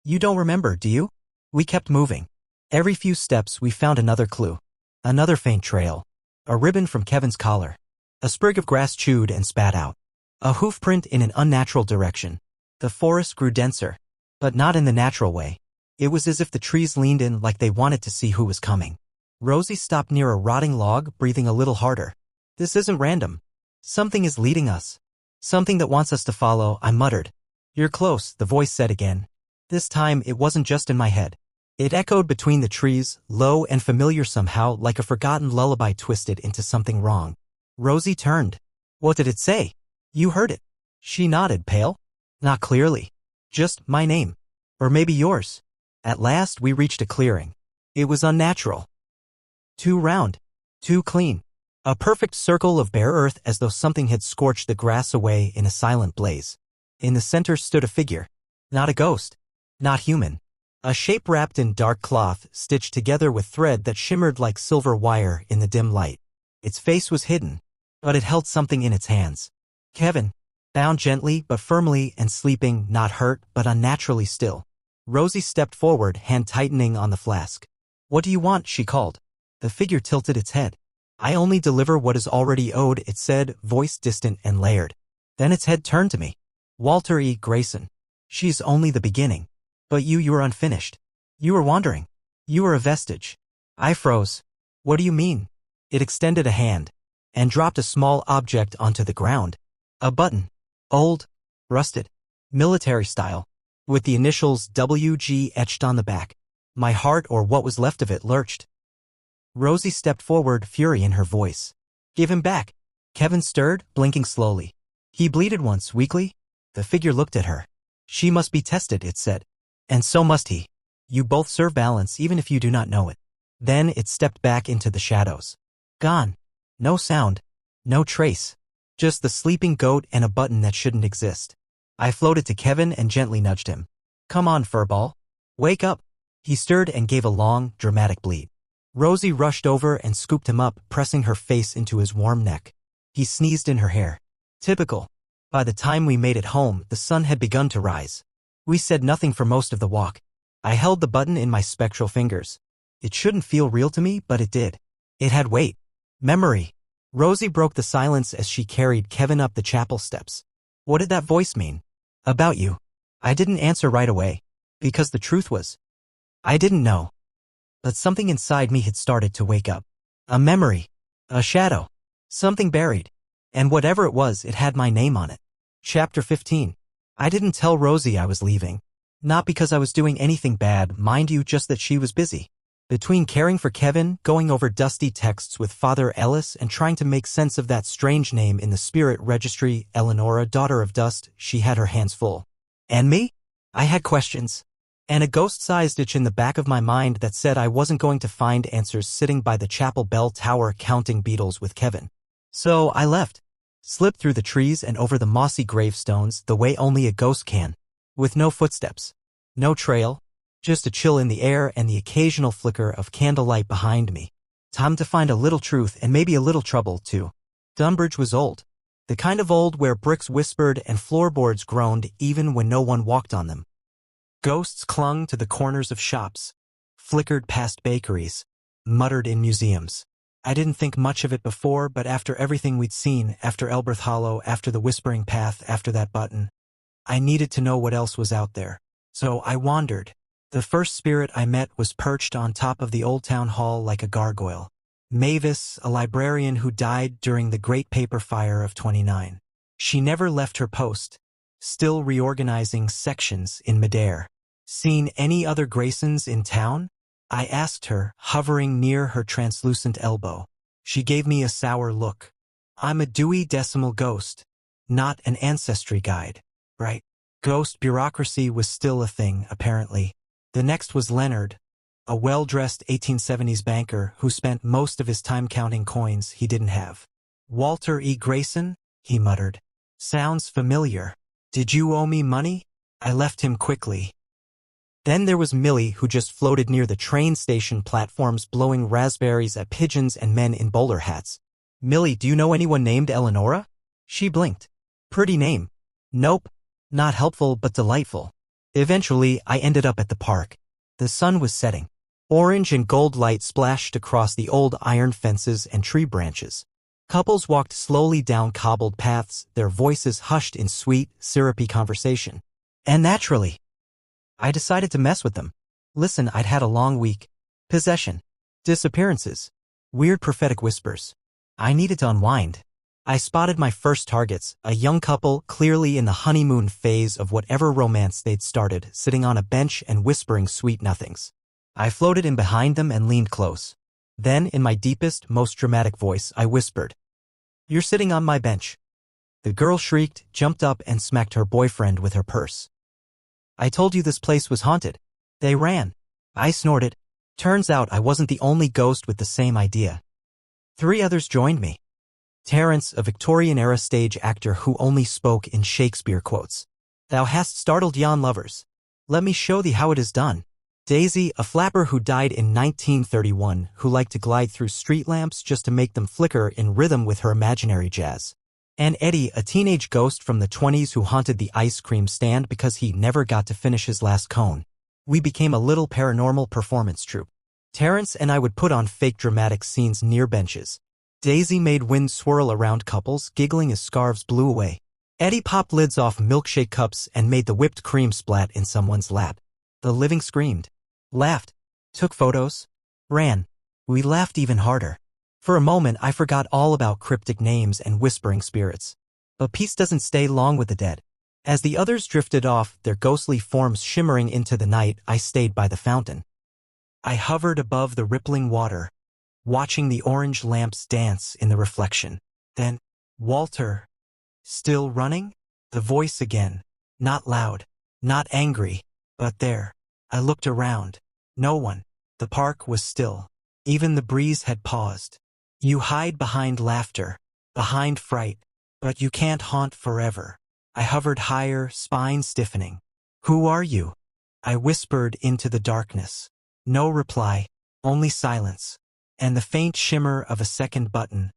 You don't remember, do you? We kept moving. Every few steps we found another clue. Another faint trail. A ribbon from Kevin's collar. A sprig of grass chewed and spat out. A hoofprint in an unnatural direction. The forest grew denser. But not in the natural way. It was as if the trees leaned in like they wanted to see who was coming. Rosie stopped near a rotting log, breathing a little harder. This isn't random. Something is leading us. Something that wants us to follow, I muttered. You're close, the voice said again. This time it wasn't just in my head. It echoed between the trees, low and familiar somehow, like a forgotten lullaby twisted into something wrong. Rosie turned. What did it say? You heard it. She nodded, pale. Not clearly. Just my name. Or maybe yours. At last we reached a clearing. It was unnatural. Too round. Too clean. A perfect circle of bare earth as though something had scorched the grass away in a silent blaze. In the center stood a figure. Not a ghost. Not human. A shape wrapped in dark cloth, stitched together with thread that shimmered like silver wire in the dim light. Its face was hidden, but it held something in its hands. Kevin. Bound gently but firmly and sleeping, not hurt but unnaturally still. Rosie stepped forward, hand tightening on the flask. What do you want? She called. The figure tilted its head. I only deliver what is already owed, it said, voice distant and layered. Then its head turned to me. Walter E. Grayson. She's only the beginning. But you were unfinished. You were wandering. You were a vestige. I froze. What do you mean? It extended a hand and dropped a small object onto the ground. A button. Old. Rusted. Military style. With the initials WG etched on the back. My heart, or what was left of it, lurched. Rosie stepped forward, fury in her voice. Give him back. Kevin stirred, blinking slowly. He bleated once, weakly. The figure looked at her. She must be tested, it said. And so must he. You both serve balance even if you do not know it. Then it stepped back into the shadows. Gone. No sound. No trace. Just the sleeping goat and a button that shouldn't exist. I floated to Kevin and gently nudged him. Come on, furball. Wake up. He stirred and gave a long, dramatic bleat. Rosie rushed over and scooped him up, pressing her face into his warm neck. He sneezed in her hair. Typical. By the time we made it home, the sun had begun to rise. We said nothing for most of the walk. I held the button in my spectral fingers. It shouldn't feel real to me, but it did. It had weight. Memory. Rosie broke the silence as she carried Kevin up the chapel steps. What did that voice mean? About you. I didn't answer right away. Because the truth was, I didn't know. But something inside me had started to wake up. A memory. A shadow. Something buried. And whatever it was, it had my name on it. Chapter 15. I didn't tell Rosie I was leaving. Not because I was doing anything bad, mind you, just that she was busy. Between caring for Kevin, going over dusty texts with Father Ellis, and trying to make sense of that strange name in the spirit registry, Eleonora, daughter of dust, she had her hands full. And me? I had questions. And a ghost-sized itch in the back of my mind that said I wasn't going to find answers sitting by the chapel bell tower counting beetles with Kevin. So I left. Slipped through the trees and over the mossy gravestones the way only a ghost can. With no footsteps. No trail. Just a chill in the air and the occasional flicker of candlelight behind me. Time to find a little truth and maybe a little trouble, too. Dunbridge was old. The kind of old where bricks whispered and floorboards groaned even when no one walked on them. Ghosts clung to the corners of shops, flickered past bakeries, muttered in museums. I didn't think much of it before, but after everything we'd seen, after Elberth Hollow, after the Whispering Path, after that button, I needed to know what else was out there. So I wandered. The first spirit I met was perched on top of the old town hall like a gargoyle. Mavis, a librarian who died during the Great Paper Fire of '29. She never left her post, still reorganizing sections in midair. Seen any other Graysons in town? I asked her, hovering near her translucent elbow. She gave me a sour look. I'm a Dewey Decimal ghost, not an ancestry guide, right? Ghost bureaucracy was still a thing, apparently. The next was Leonard, a well-dressed 1870s banker who spent most of his time counting coins he didn't have. Walter E. Grayson? He muttered. Sounds familiar. Did you owe me money? I left him quickly. Then there was Millie, who just floated near the train station platforms blowing raspberries at pigeons and men in bowler hats. Millie, do you know anyone named Eleonora? She blinked. Pretty name. Nope. Not helpful but delightful. Eventually, I ended up at the park. The sun was setting. Orange and gold light splashed across the old iron fences and tree branches. Couples walked slowly down cobbled paths, their voices hushed in sweet, syrupy conversation. And naturally, I decided to mess with them. Listen, I'd had a long week. Possession. Disappearances. Weird prophetic whispers. I needed to unwind. I spotted my first targets, a young couple clearly in the honeymoon phase of whatever romance they'd started, sitting on a bench and whispering sweet nothings. I floated in behind them and leaned close. Then, in my deepest, most dramatic voice, I whispered, "You're sitting on my bench." The girl shrieked, jumped up, and smacked her boyfriend with her purse. I told you this place was haunted. They ran. I snorted. Turns out I wasn't the only ghost with the same idea. 3 others joined me. Terence, a Victorian-era stage actor who only spoke in Shakespeare quotes. Thou hast startled yon lovers. Let me show thee how it is done. Daisy, a flapper who died in 1931, who liked to glide through street lamps just to make them flicker in rhythm with her imaginary jazz. And Eddie, a teenage ghost from the 20s who haunted the ice cream stand because he never got to finish his last cone. We became a little paranormal performance troupe. Terence and I would put on fake dramatic scenes near benches. Daisy made wind swirl around couples, giggling as scarves blew away. Eddie popped lids off milkshake cups and made the whipped cream splat in someone's lap. The living screamed, laughed, took photos, ran. We laughed even harder. For a moment, I forgot all about cryptic names and whispering spirits. But peace doesn't stay long with the dead. As the others drifted off, their ghostly forms shimmering into the night, I stayed by the fountain. I hovered above the rippling water, watching the orange lamps dance in the reflection. Then, Walter, still running? The voice again. Not loud, not angry, but there. I looked around. No one. The park was still. Even the breeze had paused. You hide behind laughter, behind fright, but you can't haunt forever. I hovered higher, spine stiffening. Who are you? I whispered into the darkness. No reply, only silence, and the faint shimmer of a second button,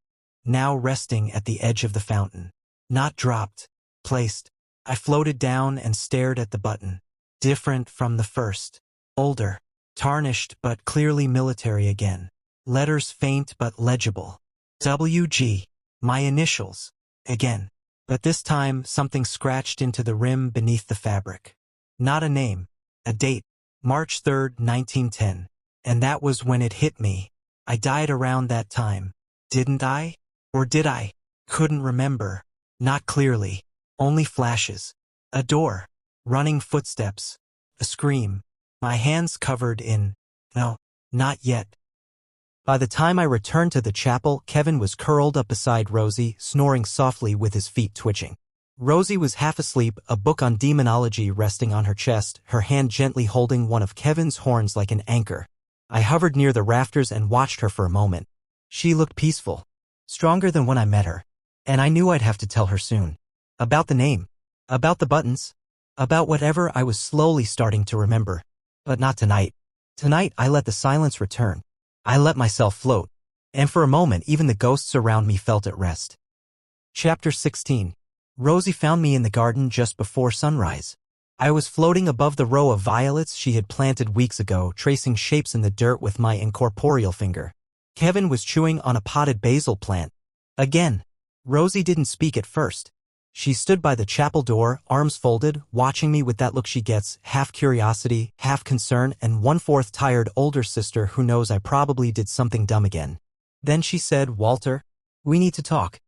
now resting at the edge of the fountain. Not dropped, placed. I floated down and stared at the button. Different from the first. Older, tarnished but clearly military again. Letters faint but legible. WG, my initials, again. But this time something scratched into the rim beneath the fabric. Not a name, a date, March 3rd, 1910. And that was when it hit me. I died around that time. Didn't I? Or did I? Couldn't remember. Not clearly. Only flashes. A door. Running footsteps. A scream. My hands covered in... No, not yet. By the time I returned to the chapel, Kevin was curled up beside Rosie, snoring softly with his feet twitching. Rosie was half asleep, a book on demonology resting on her chest, her hand gently holding one of Kevin's horns like an anchor. I hovered near the rafters and watched her for a moment. She looked peaceful. Stronger than when I met her. And I knew I'd have to tell her soon. About the name. About the buttons. About whatever I was slowly starting to remember. But not tonight. Tonight I let the silence return. I let myself float. And for a moment even the ghosts around me felt at rest. Chapter 16. Rosie found me in the garden just before sunrise. I was floating above the row of violets she had planted weeks ago, tracing shapes in the dirt with my incorporeal finger. Kevin was chewing on a potted basil plant. Again. Rosie didn't speak at first. She stood by the chapel door, arms folded, watching me with that look she gets, half curiosity, half concern, and 1/4 tired older sister who knows I probably did something dumb again. Then she said, "Walter, we need to talk."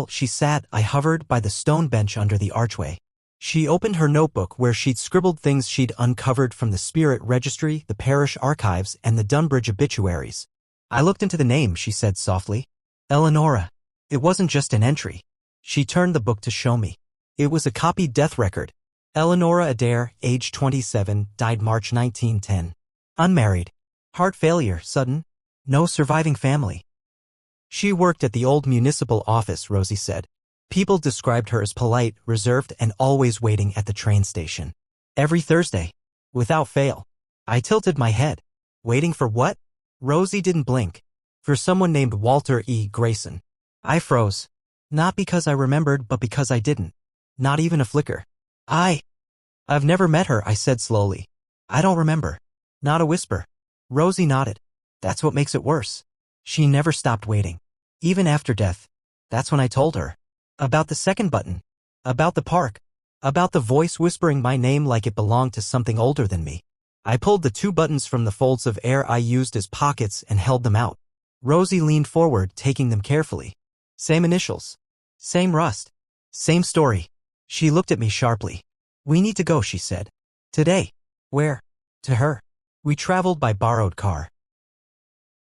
She sat, I hovered by the stone bench under the archway. She opened her notebook where she'd scribbled things she'd uncovered from the Spirit Registry, the parish archives, and the Dunbridge obituaries. "I looked into the name," she said softly. "Eleonora. It wasn't just an entry." She turned the book to show me. It was a copied death record. Eleonora Adair, age 27, died March 1910. Unmarried. Heart failure, sudden. No surviving family. She worked at the old municipal office, Rosie said. People described her as polite, reserved, and always waiting at the train station. Every Thursday. Without fail. I tilted my head. Waiting for what? Rosie didn't blink. For someone named Walter E. Grayson. I froze. Not because I remembered, but because I didn't. Not even a flicker. I've never met her, I said slowly. I don't remember. Not a whisper. Rosie nodded. That's what makes it worse. She never stopped waiting. Even after death. That's when I told her. About the second button. About the park. About the voice whispering my name like it belonged to something older than me. I pulled the 2 buttons from the folds of air I used as pockets and held them out. Rosie leaned forward, taking them carefully. Same initials. Same rust. Same story. She looked at me sharply. We need to go, she said. Today. Where? To her. We traveled by borrowed car.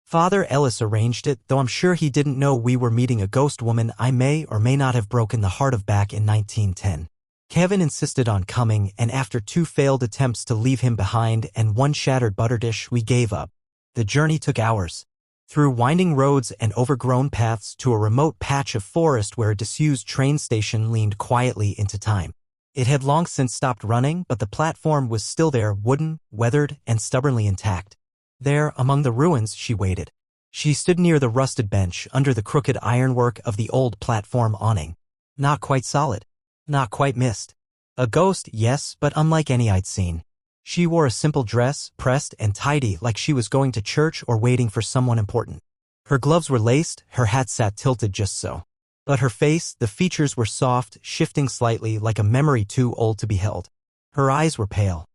Father Ellis arranged it, though I'm sure he didn't know we were meeting a ghost woman I may or may not have broken the heart of back in 1910. Kevin insisted on coming, and after 2 failed attempts to leave him behind and 1 shattered butter dish, we gave up. The journey took hours. Through winding roads and overgrown paths to a remote patch of forest where a disused train station leaned quietly into time. It had long since stopped running, but the platform was still there, wooden, weathered, and stubbornly intact. There, among the ruins, she waited. She stood near the rusted bench, under the crooked ironwork of the old platform awning. Not quite solid. Not quite mist. A ghost, yes, but unlike any I'd seen. She wore a simple dress, pressed and tidy like she was going to church or waiting for someone important. Her gloves were laced, her hat sat tilted just so. But her face, the features were soft, shifting slightly like a memory too old to be held. Her eyes were pale.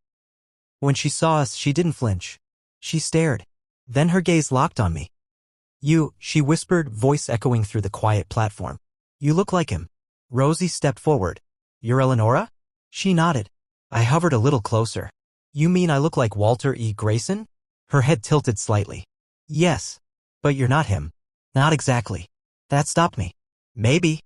When she saw us, she didn't flinch. She stared. Then her gaze locked on me. You, she whispered, voice echoing through the quiet platform. You look like him. Rosie stepped forward. You're Eleonora? She nodded. I hovered a little closer. You mean I look like Walter E. Grayson? Her head tilted slightly. Yes. But you're not him. Not exactly. That stopped me. Maybe.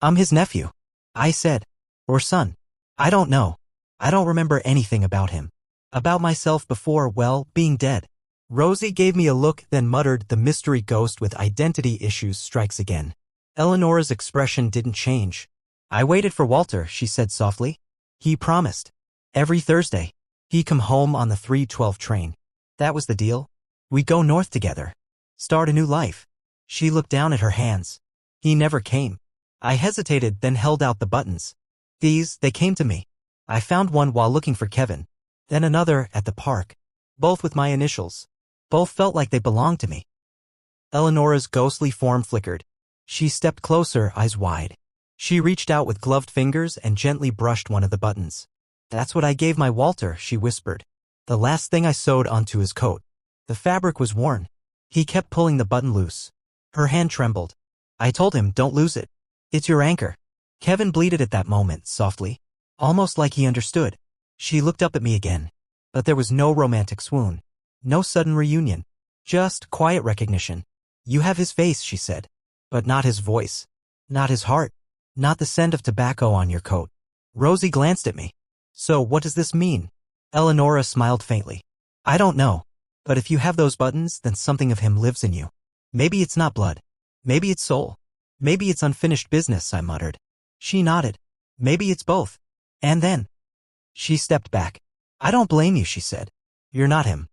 I'm his nephew. I said. Or son. I don't know. I don't remember anything about him. About myself before, well, being dead. Rosie gave me a look, then muttered, the mystery ghost with identity issues strikes again. Eleonora's expression didn't change. I waited for Walter, she said softly. He promised. Every Thursday. He'd come home on the 3:12 train. That was the deal. We'd go north together. Start a new life. She looked down at her hands. He never came. I hesitated, then held out the buttons. They came to me. I found one while looking for Kevin. Then another at the park. Both with my initials. Both felt like they belonged to me. Eleonora's ghostly form flickered. She stepped closer, eyes wide. She reached out with gloved fingers and gently brushed one of the buttons. That's what I gave my Walter, she whispered. The last thing I sewed onto his coat. The fabric was worn. He kept pulling the button loose. Her hand trembled. I told him, don't lose it. It's your anchor. Kevin bleated at that moment, softly. Almost like he understood. She looked up at me again. But there was no romantic swoon. No sudden reunion. Just quiet recognition. You have his face, she said. But not his voice. Not his heart. Not the scent of tobacco on your coat. Rosie glanced at me. So what does this mean? Eleonora smiled faintly. I don't know. But if you have those buttons, then something of him lives in you. Maybe it's not blood. Maybe it's soul. Maybe it's unfinished business, I muttered. She nodded. Maybe it's both. And then. She stepped back. I don't blame you, she said. You're not him.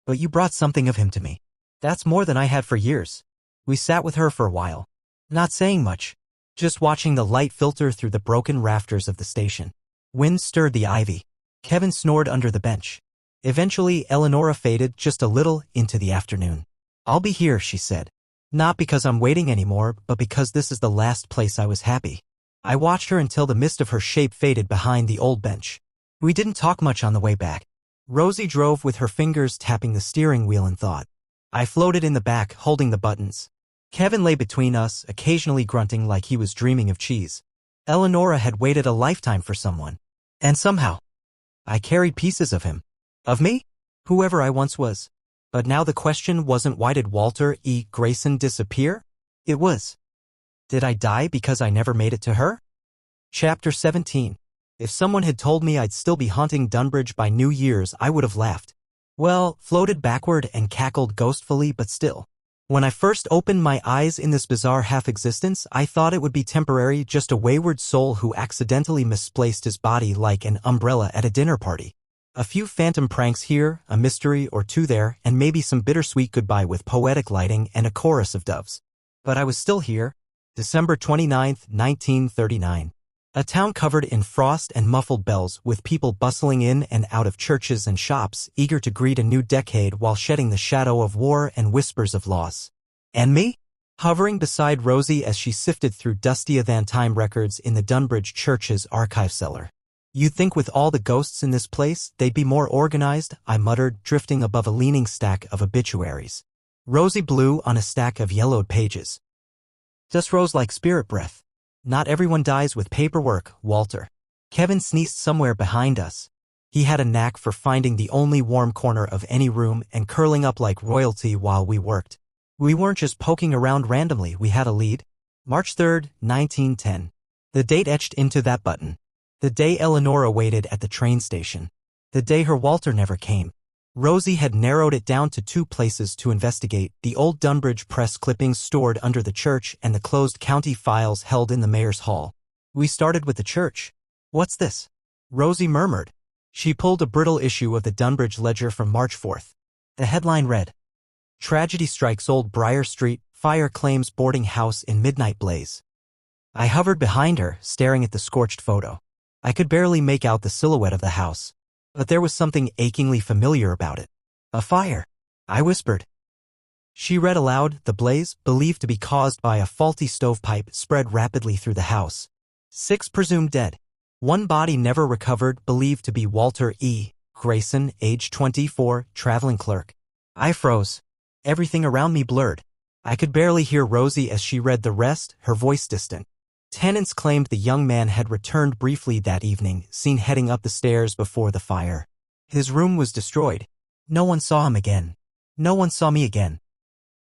But you brought something of him to me. That's more than I had for years. We sat with her for a while. Not saying much. Just watching the light filter through the broken rafters of the station. Wind stirred the ivy. Kevin snored under the bench. Eventually, Eleonora faded just a little into the afternoon. I'll be here, she said. Not because I'm waiting anymore, but because this is the last place I was happy. I watched her until the mist of her shape faded behind the old bench. We didn't talk much on the way back. Rosie drove with her fingers tapping the steering wheel in thought. I floated in the back, holding the buttons. Kevin lay between us, occasionally grunting like he was dreaming of cheese. Eleonora had waited a lifetime for someone. And somehow, I carried pieces of him. Of me? Whoever I once was. But now the question wasn't why did Walter E. Grayson disappear? It was, did I die because I never made it to her? Chapter 17. If someone had told me I'd still be haunting Dunbridge by New Year's, I would have laughed. Well, floated backward and cackled ghostfully, but still. When I first opened my eyes in this bizarre half-existence, I thought it would be temporary, just a wayward soul who accidentally misplaced his body like an umbrella at a dinner party. A few phantom pranks here, a mystery or two there, and maybe some bittersweet goodbye with poetic lighting and a chorus of doves. But I was still here. December 29th, 1939. A town covered in frost and muffled bells, with people bustling in and out of churches and shops, eager to greet a new decade while shedding the shadow of war and whispers of loss. And me? Hovering beside Rosie as she sifted through dustier-than-time records in the Dunbridge Church's archive cellar. You'd think with all the ghosts in this place, they'd be more organized, I muttered, drifting above a leaning stack of obituaries. Rosie blew on a stack of yellowed pages. Just rose like spirit breath. Not everyone dies with paperwork, Walter. Kevin sneezed somewhere behind us. He had a knack for finding the only warm corner of any room and curling up like royalty while we worked. We weren't just poking around randomly, we had a lead. March 3rd, 1910. The date etched into that button. The day Eleonora waited at the train station. The day her Walter never came. Rosie had narrowed it down to two places to investigate, the old Dunbridge press clippings stored under the church and the closed county files held in the mayor's hall. We started with the church. What's this? Rosie murmured. She pulled a brittle issue of the Dunbridge Ledger from March 4th. The headline read, Tragedy strikes Old Briar Street, fire claims boarding house in midnight blaze. I hovered behind her, staring at the scorched photo. I could barely make out the silhouette of the house. But there was something achingly familiar about it. A fire, I whispered. She read aloud, the blaze, believed to be caused by a faulty stovepipe, spread rapidly through the house. 6 presumed dead. 1 body never recovered, believed to be Walter E. Grayson, age 24, traveling clerk. I froze. Everything around me blurred. I could barely hear Rosie as she read the rest, her voice distant. Tenants claimed the young man had returned briefly that evening, seen heading up the stairs before the fire. His room was destroyed. No one saw him again. No one saw me again.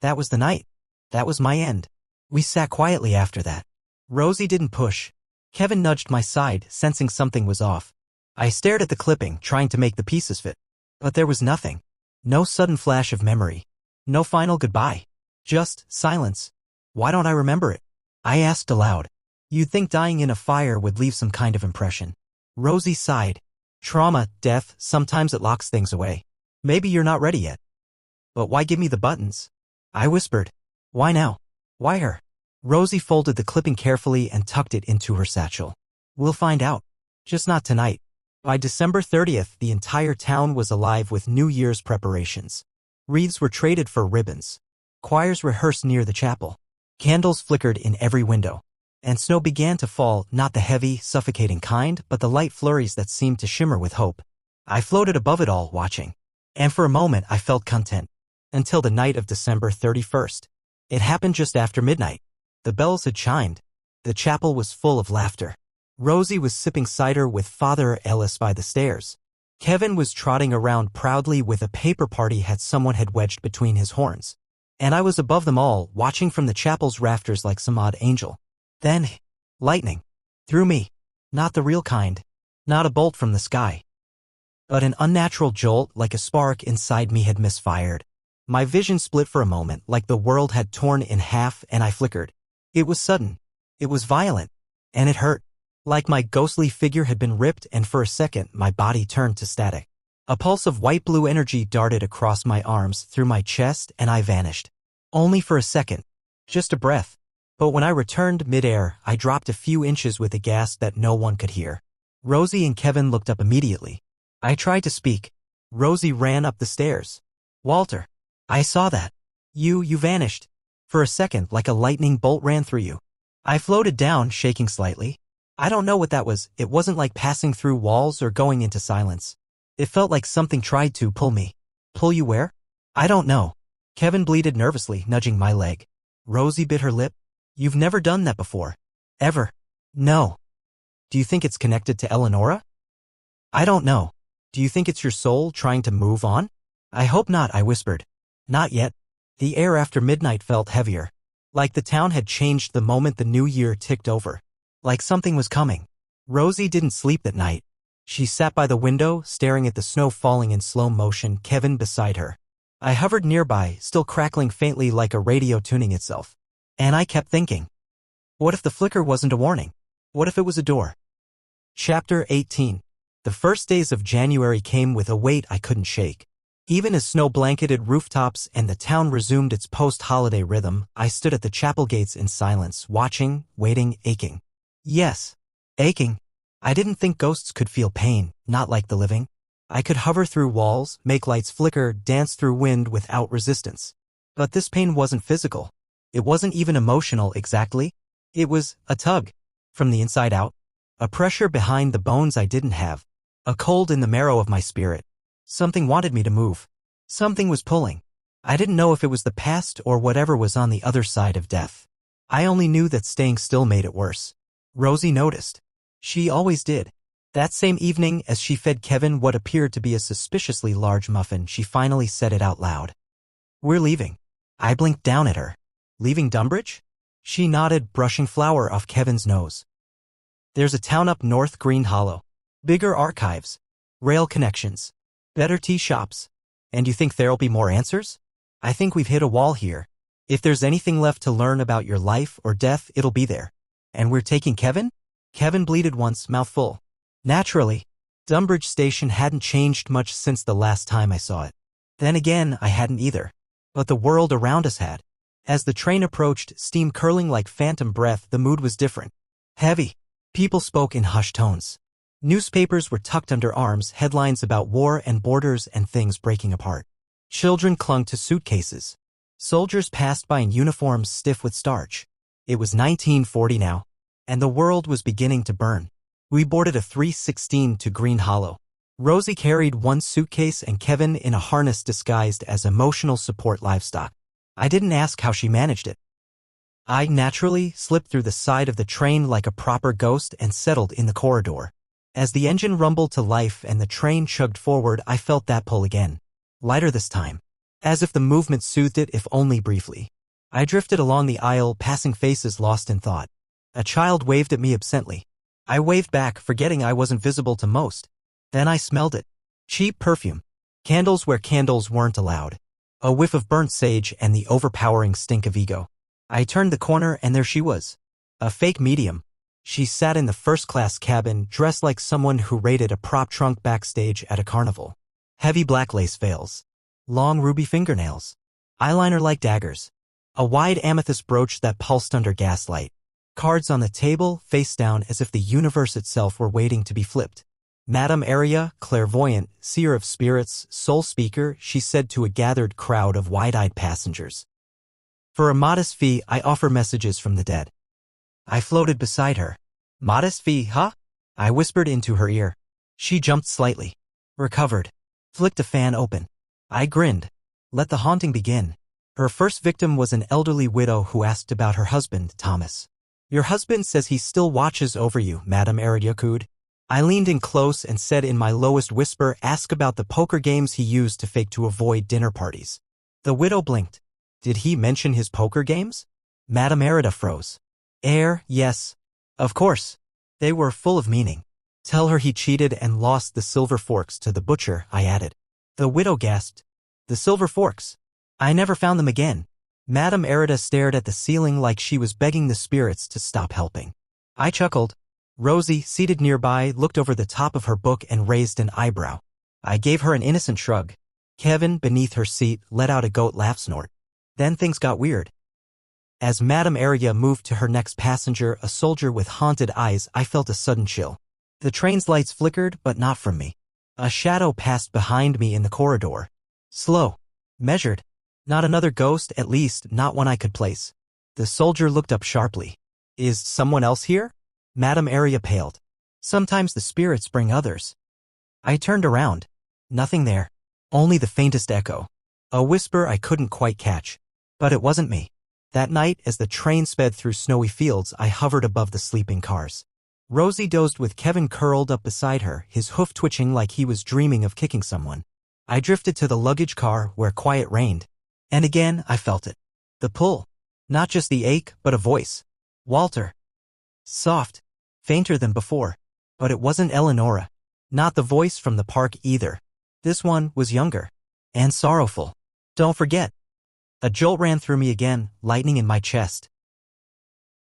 That was the night. That was my end. We sat quietly after that. Rosie didn't push. Kevin nudged my side, sensing something was off. I stared at the clipping, trying to make the pieces fit. But there was nothing. No sudden flash of memory. No final goodbye. Just silence. Why don't I remember it? I asked aloud. You'd think dying in a fire would leave some kind of impression. Rosie sighed. Trauma, death, sometimes it locks things away. Maybe you're not ready yet. But why give me the buttons? I whispered. Why now? Why her? Rosie folded the clipping carefully and tucked it into her satchel. We'll find out. Just not tonight. By December 30th, the entire town was alive with New Year's preparations. Wreaths were traded for ribbons. Choirs rehearsed near the chapel. Candles flickered in every window. And snow began to fall, not the heavy, suffocating kind, but the light flurries that seemed to shimmer with hope. I floated above it all, watching. And for a moment I felt content. Until the night of December 31st. It happened just after midnight. The bells had chimed. The chapel was full of laughter. Rosie was sipping cider with Father Ellis by the stairs. Kevin was trotting around proudly with a paper party hat someone had wedged between his horns. And I was above them all, watching from the chapel's rafters like some odd angel. Then, lightning. Through me. Not the real kind. Not a bolt from the sky. But an unnatural jolt like a spark inside me had misfired. My vision split for a moment like the world had torn in half and I flickered. It was sudden. It was violent. And it hurt. Like my ghostly figure had been ripped and for a second my body turned to static. A pulse of white-blue energy darted across my arms, through my chest, and I vanished. Only for a second. Just a breath. But when I returned midair, I dropped a few inches with a gasp that no one could hear. Rosie and Kevin looked up immediately. I tried to speak. Rosie ran up the stairs. Walter. I saw that. You vanished. For a second, like a lightning bolt ran through you. I floated down, shaking slightly. I don't know what that was. It wasn't like passing through walls or going into silence. It felt like something tried to pull me. Pull you where? I don't know. Kevin bleated nervously, nudging my leg. Rosie bit her lip. You've never done that before. Ever. No. Do you think it's connected to Eleonora? I don't know. Do you think it's your soul trying to move on? I hope not, I whispered. Not yet. The air after midnight felt heavier. Like the town had changed the moment the new year ticked over. Like something was coming. Rosie didn't sleep that night. She sat by the window, staring at the snow falling in slow motion, Kevin beside her. I hovered nearby, still crackling faintly like a radio tuning itself. And I kept thinking. What if the flicker wasn't a warning? What if it was a door? Chapter 18. The first days of January came with a weight I couldn't shake. Even as snow blanketed rooftops and the town resumed its post-holiday rhythm, I stood at the chapel gates in silence, watching, waiting, aching. Yes, aching. I didn't think ghosts could feel pain, not like the living. I could hover through walls, make lights flicker, dance through wind without resistance. But this pain wasn't physical. It wasn't even emotional exactly. It was a tug. From the inside out. A pressure behind the bones I didn't have. A cold in the marrow of my spirit. Something wanted me to move. Something was pulling. I didn't know if it was the past or whatever was on the other side of death. I only knew that staying still made it worse. Rosie noticed. She always did. That same evening, as she fed Kevin what appeared to be a suspiciously large muffin, she finally said it out loud. We're leaving. I blinked down at her. Leaving Dunbridge? She nodded, brushing flour off Kevin's nose. There's a town up north, Green Hollow. Bigger archives. Rail connections. Better tea shops. And you think there'll be more answers? I think we've hit a wall here. If there's anything left to learn about your life or death, it'll be there. And we're taking Kevin? Kevin bleated once, mouth full. Naturally. Dunbridge Station hadn't changed much since the last time I saw it. Then again, I hadn't either. But the world around us had. As the train approached, steam curling like phantom breath, the mood was different. Heavy. People spoke in hushed tones. Newspapers were tucked under arms, headlines about war and borders and things breaking apart. Children clung to suitcases. Soldiers passed by in uniforms stiff with starch. It was 1940 now, and the world was beginning to burn. We boarded a 316 to Green Hollow. Rosie carried one suitcase and Kevin in a harness disguised as emotional support livestock. I didn't ask how she managed it. I naturally slipped through the side of the train like a proper ghost and settled in the corridor. As the engine rumbled to life and the train chugged forward, I felt that pull again. Lighter this time. As if the movement soothed it, if only briefly. I drifted along the aisle, passing faces lost in thought. A child waved at me absently. I waved back, forgetting I wasn't visible to most. Then I smelled it. Cheap perfume. Candles where candles weren't allowed. A whiff of burnt sage and the overpowering stink of ego. I turned the corner and there she was. A fake medium. She sat in the first-class cabin, dressed like someone who raided a prop trunk backstage at a carnival. Heavy black lace veils. Long ruby fingernails. Eyeliner like daggers. A wide amethyst brooch that pulsed under gaslight. Cards on the table, face down as if the universe itself were waiting to be flipped. Madame Aria, clairvoyant, seer of spirits, soul speaker, she said to a gathered crowd of wide-eyed passengers. For a modest fee, I offer messages from the dead. I floated beside her. Modest fee, huh? I whispered into her ear. She jumped slightly. Recovered. Flicked a fan open. I grinned. Let the haunting begin. Her first victim was an elderly widow who asked about her husband, Thomas. Your husband says he still watches over you, Madame Ariakud. I leaned in close and said in my lowest whisper, ask about the poker games he used to fake to avoid dinner parties. The widow blinked. Did he mention his poker games? Madame Arida froze. Yes. Of course. They were full of meaning. Tell her he cheated and lost the silver forks to the butcher, I added. The widow gasped. The silver forks. I never found them again. Madame Arida stared at the ceiling like she was begging the spirits to stop helping. I chuckled. Rosie, seated nearby, looked over the top of her book and raised an eyebrow. I gave her an innocent shrug. Kevin, beneath her seat, let out a goat laugh snort. Then things got weird. As Madame Arya moved to her next passenger, a soldier with haunted eyes, I felt a sudden chill. The train's lights flickered, but not from me. A shadow passed behind me in the corridor. Slow. Measured. Not another ghost, at least not one I could place. The soldier looked up sharply. Is someone else here? Madame Arya paled. Sometimes the spirits bring others. I turned around. Nothing there. Only the faintest echo. A whisper I couldn't quite catch. But it wasn't me. That night, as the train sped through snowy fields, I hovered above the sleeping cars. Rosie dozed with Kevin curled up beside her, his hoof twitching like he was dreaming of kicking someone. I drifted to the luggage car, where quiet reigned. And again, I felt it. The pull. Not just the ache, but a voice. Walter. Soft. Fainter than before. But it wasn't Eleonora. Not the voice from the park either. This one was younger. And sorrowful. Don't forget. A jolt ran through me again, lightning in my chest.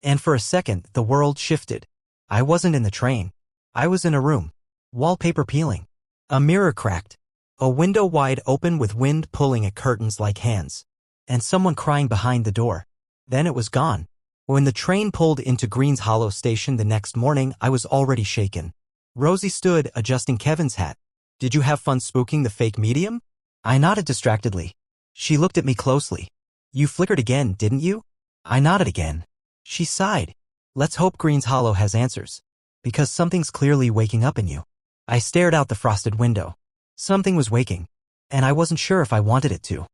And for a second, the world shifted. I wasn't in the train. I was in a room. Wallpaper peeling. A mirror cracked. A window wide open with wind pulling at curtains like hands. And someone crying behind the door. Then it was gone. When the train pulled into Greens Hollow Station the next morning, I was already shaken. Rosie stood, adjusting Kevin's hat. Did you have fun spooking the fake medium? I nodded distractedly. She looked at me closely. You flickered again, didn't you? I nodded again. She sighed. Let's hope Greens Hollow has answers. Because something's clearly waking up in you. I stared out the frosted window. Something was waking. And I wasn't sure if I wanted it to.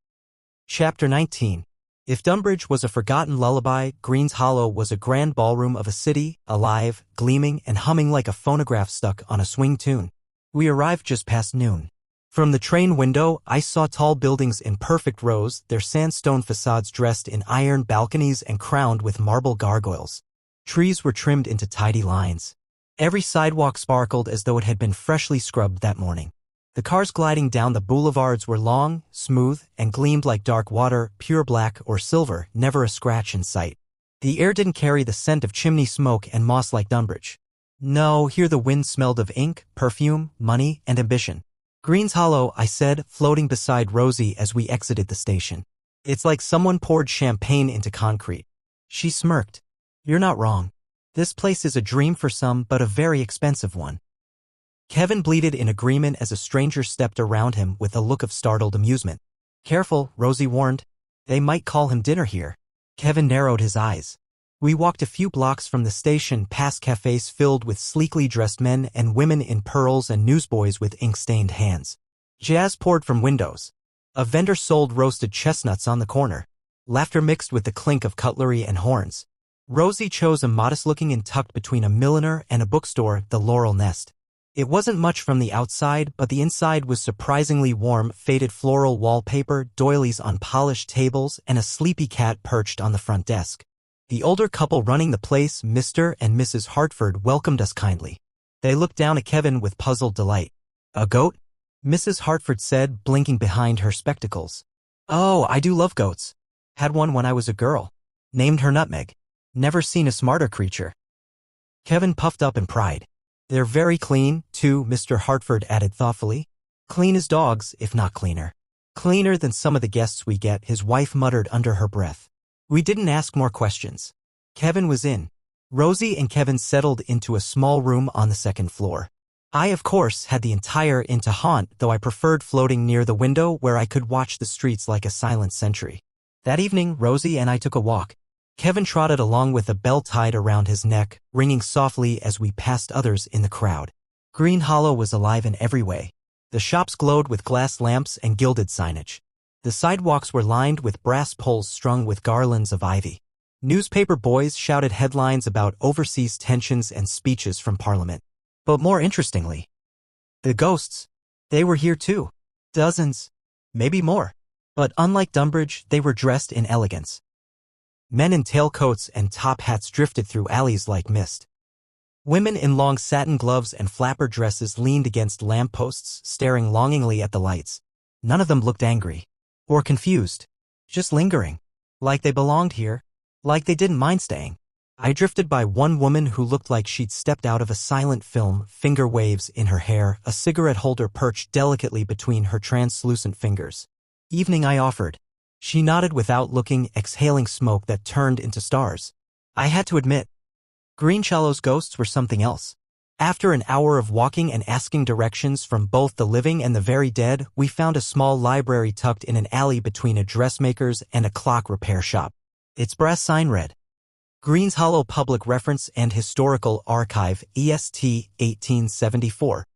Chapter 19. If Dunbridge was a forgotten lullaby, Greens Hollow was a grand ballroom of a city, alive, gleaming, and humming like a phonograph stuck on a swing tune. We arrived just past noon. From the train window, I saw tall buildings in perfect rows, their sandstone facades dressed in iron balconies and crowned with marble gargoyles. Trees were trimmed into tidy lines. Every sidewalk sparkled as though it had been freshly scrubbed that morning. The cars gliding down the boulevards were long, smooth, and gleamed like dark water, pure black or silver, never a scratch in sight. The air didn't carry the scent of chimney smoke and moss like Dunbridge. No, here the wind smelled of ink, perfume, money, and ambition. Greens Hollow, I said, floating beside Rosie as we exited the station. It's like someone poured champagne into concrete. She smirked. You're not wrong. This place is a dream for some, but a very expensive one. Kevin bleated in agreement as a stranger stepped around him with a look of startled amusement. Careful, Rosie warned. They might call him dinner here. Kevin narrowed his eyes. We walked a few blocks from the station past cafes filled with sleekly dressed men and women in pearls and newsboys with ink-stained hands. Jazz poured from windows. A vendor sold roasted chestnuts on the corner. Laughter mixed with the clink of cutlery and horns. Rosie chose a modest-looking inn tucked between a milliner and a bookstore, the Laurel Nest. It wasn't much from the outside, but the inside was surprisingly warm, faded floral wallpaper, doilies on polished tables, and a sleepy cat perched on the front desk. The older couple running the place, Mr. and Mrs. Hartford, welcomed us kindly. They looked down at Kevin with puzzled delight. A goat? Mrs. Hartford said, blinking behind her spectacles. Oh, I do love goats. Had one when I was a girl. Named her Nutmeg. Never seen a smarter creature. Kevin puffed up in pride. They're very clean, too, Mr. Hartford added thoughtfully. Clean as dogs, if not cleaner. Cleaner than some of the guests we get, his wife muttered under her breath. We didn't ask more questions. Kevin was in. Rosie and Kevin settled into a small room on the second floor. I, of course, had the entire inn to haunt, though I preferred floating near the window where I could watch the streets like a silent sentry. That evening, Rosie and I took a walk. Kevin trotted along with a bell tied around his neck, ringing softly as we passed others in the crowd. Green Hollow was alive in every way. The shops glowed with glass lamps and gilded signage. The sidewalks were lined with brass poles strung with garlands of ivy. Newspaper boys shouted headlines about overseas tensions and speeches from Parliament. But more interestingly, the ghosts. They were here too. Dozens. Maybe more. But unlike Dunbridge, they were dressed in elegance. Men in tailcoats and top hats drifted through alleys like mist. Women in long satin gloves and flapper dresses leaned against lampposts, staring longingly at the lights. None of them looked angry. Or confused. Just lingering. Like they belonged here. Like they didn't mind staying. I drifted by one woman who looked like she'd stepped out of a silent film, finger waves in her hair, a cigarette holder perched delicately between her translucent fingers. Evening, I offered. She nodded without looking, exhaling smoke that turned into stars. I had to admit, Green Hollow's ghosts were something else. After an hour of walking and asking directions from both the living and the very dead, we found a small library tucked in an alley between a dressmaker's and a clock repair shop. Its brass sign read, Green's Hollow Public Reference and Historical Archive, EST 1874.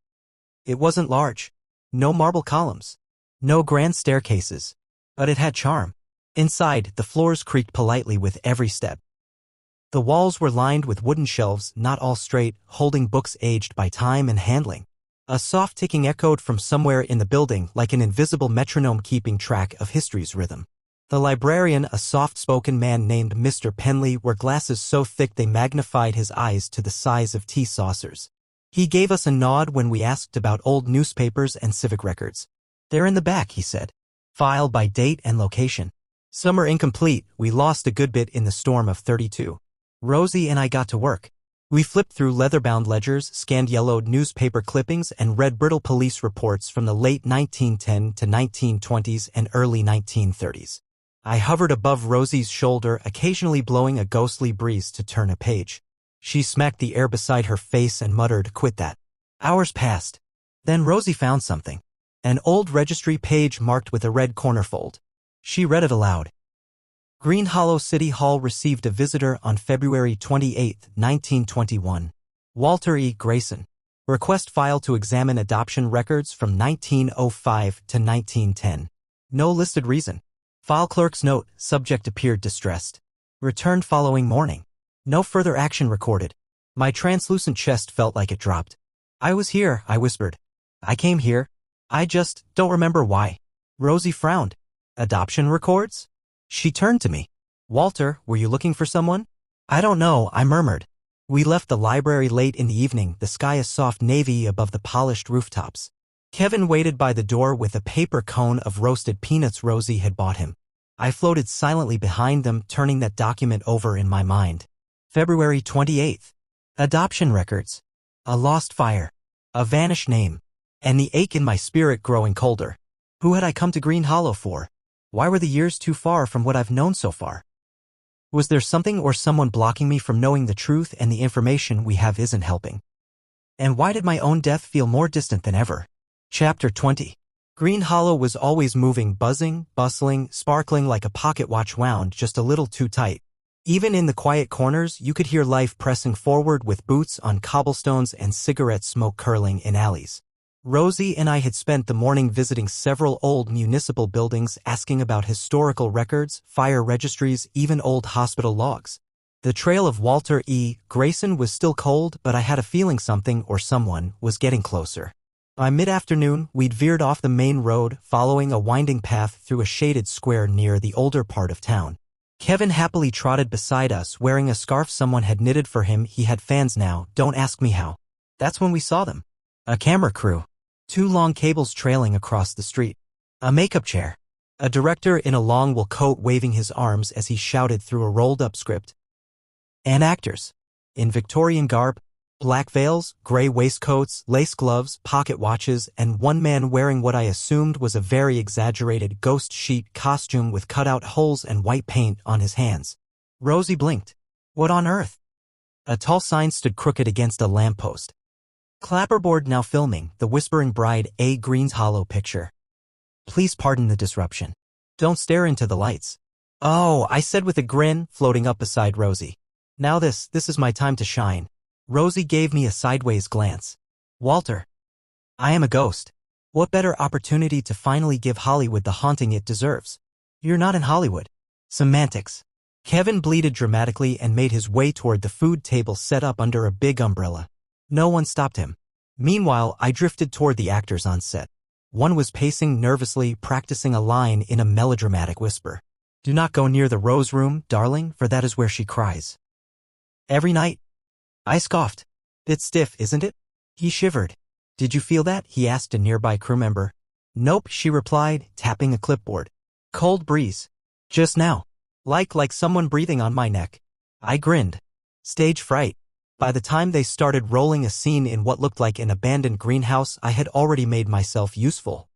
It wasn't large. No marble columns. No grand staircases. But it had charm. Inside, the floors creaked politely with every step. The walls were lined with wooden shelves, not all straight, holding books aged by time and handling. A soft ticking echoed from somewhere in the building like an invisible metronome keeping track of history's rhythm. The librarian, a soft-spoken man named Mr. Penley, wore glasses so thick they magnified his eyes to the size of tea saucers. He gave us a nod when we asked about old newspapers and civic records. They're in the back, he said. Filed by date and location. Some are incomplete, we lost a good bit in the storm of 32. Rosie and I got to work. We flipped through leather-bound ledgers, scanned yellowed newspaper clippings, and read brittle police reports from the late 1910 to 1920s and early 1930s. I hovered above Rosie's shoulder, occasionally blowing a ghostly breeze to turn a page. She smacked the air beside her face and muttered, "Quit that." Hours passed. Then Rosie found something. An old registry page marked with a red corner fold. She read it aloud. Green Hollow City Hall received a visitor on February 28, 1921. Walter E. Grayson. Request file to examine adoption records from 1905 to 1910. No listed reason. File clerk's note, subject appeared distressed. Returned following morning. No further action recorded. My translucent chest felt like it dropped. I was here, I whispered. I came here. I just don't remember why. Rosie frowned. Adoption records? She turned to me. Walter, were you looking for someone? I don't know, I murmured. We left the library late in the evening, the sky a soft navy above the polished rooftops. Kevin waited by the door with a paper cone of roasted peanuts Rosie had bought him. I floated silently behind them, turning that document over in my mind. February 28th. Adoption records. A lost fire. A vanished name. And the ache in my spirit growing colder. Who had I come to Green Hollow for? Why were the years too far from what I've known so far? Was there something or someone blocking me from knowing the truth, and the information we have isn't helping? And why did my own death feel more distant than ever? Chapter 20. Green Hollow was always moving, buzzing, bustling, sparkling like a pocket watch wound just a little too tight. Even in the quiet corners, you could hear life pressing forward with boots on cobblestones and cigarette smoke curling in alleys. Rosie and I had spent the morning visiting several old municipal buildings, asking about historical records, fire registries, even old hospital logs. The trail of Walter E. Grayson was still cold, but I had a feeling something or someone was getting closer. By mid-afternoon, we'd veered off the main road, following a winding path through a shaded square near the older part of town. Kevin happily trotted beside us, wearing a scarf someone had knitted for him. He had fans now, don't ask me how. That's when we saw them. A camera crew. 2 long cables trailing across the street. A makeup chair. A director in a long wool coat waving his arms as he shouted through a rolled-up script. And actors. In Victorian garb, black veils, gray waistcoats, lace gloves, pocket watches, and one man wearing what I assumed was a very exaggerated ghost sheet costume with cut-out holes and white paint on his hands. Rosie blinked. What on earth? A tall sign stood crooked against a lamppost. Clapperboard now filming, The Whispering Bride, A Green's Hollow picture. Please pardon the disruption. Don't stare into the lights. Oh, I said with a grin, floating up beside Rosie. Now this is my time to shine. Rosie gave me a sideways glance. Walter. I am a ghost. What better opportunity to finally give Hollywood the haunting it deserves? You're not in Hollywood. Semantics. Kevin bleated dramatically and made his way toward the food table set up under a big umbrella. No one stopped him. Meanwhile, I drifted toward the actors on set. One was pacing nervously, practicing a line in a melodramatic whisper. Do not go near the Rose Room, darling, for that is where she cries. Every night. I scoffed. Bit stiff, isn't it? He shivered. Did you feel that? He asked a nearby crew member. Nope, she replied, tapping a clipboard. Cold breeze. Just now. Like someone breathing on my neck. I grinned. Stage fright. By the time they started rolling a scene in what looked like an abandoned greenhouse, I had already made myself useful.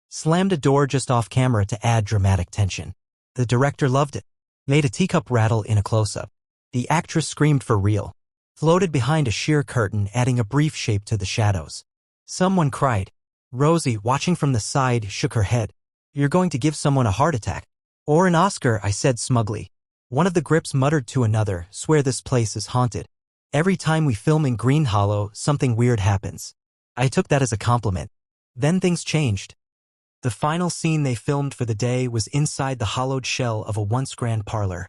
Slammed a door just off camera to add dramatic tension. The director loved it. Made a teacup rattle in a close-up. The actress screamed for real. Floated behind a sheer curtain, adding a brief shape to the shadows. Someone cried. Rosie, watching from the side, shook her head. You're going to give someone a heart attack. Or an Oscar, I said smugly. One of the grips muttered to another, swear this place is haunted. Every time we film in Green Hollow, something weird happens. I took that as a compliment. Then things changed. The final scene they filmed for the day was inside the hollowed shell of a once grand parlor.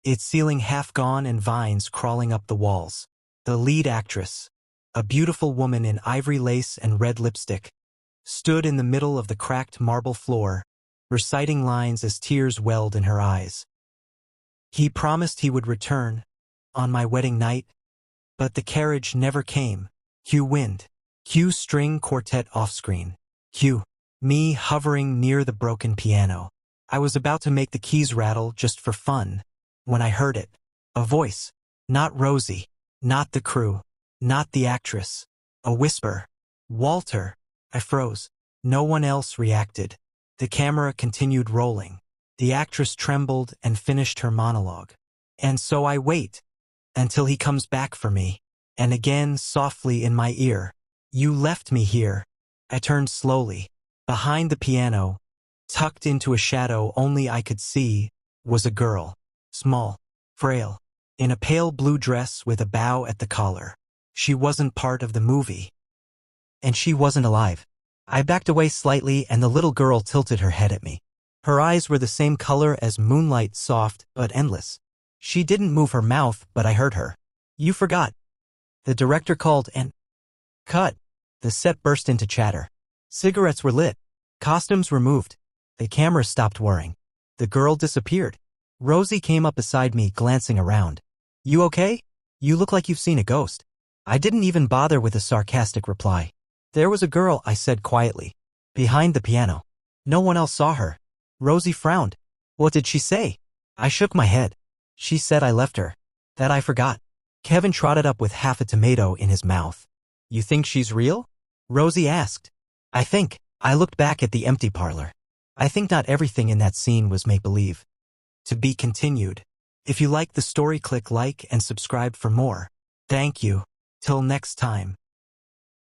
Its ceiling half gone and vines crawling up the walls. The lead actress, a beautiful woman in ivory lace and red lipstick, stood in the middle of the cracked marble floor, reciting lines as tears welled in her eyes. He promised he would return, on my wedding night, but the carriage never came. Cue wind. Cue string quartet off-screen. Cue me hovering near the broken piano. I was about to make the keys rattle just for fun, when I heard it. A voice. Not Rosie. Not the crew. Not the actress. A whisper. Walter. I froze. No one else reacted. The camera continued rolling. The actress trembled and finished her monologue. And so I wait until he comes back for me. And again, softly in my ear. You left me here. I turned slowly. Behind the piano, tucked into a shadow only I could see, was a girl. Small, frail, in a pale blue dress with a bow at the collar. She wasn't part of the movie. And she wasn't alive. I backed away slightly and the little girl tilted her head at me. Her eyes were the same color as moonlight, soft but endless. She didn't move her mouth, but I heard her. You forgot. The director called and cut. The set burst into chatter. Cigarettes were lit. Costumes removed. The camera stopped whirring. The girl disappeared. Rosie came up beside me, glancing around. You okay? You look like you've seen a ghost. I didn't even bother with a sarcastic reply. There was a girl, I said quietly. Behind the piano. No one else saw her. Rosie frowned. What did she say? I shook my head. She said I left her. That I forgot. Kevin trotted up with half a tomato in his mouth. You think she's real? Rosie asked. I think. I looked back at the empty parlor. I think not everything in that scene was make-believe. To be continued. If you liked the story, click like and subscribe for more. Thank you. Till next time.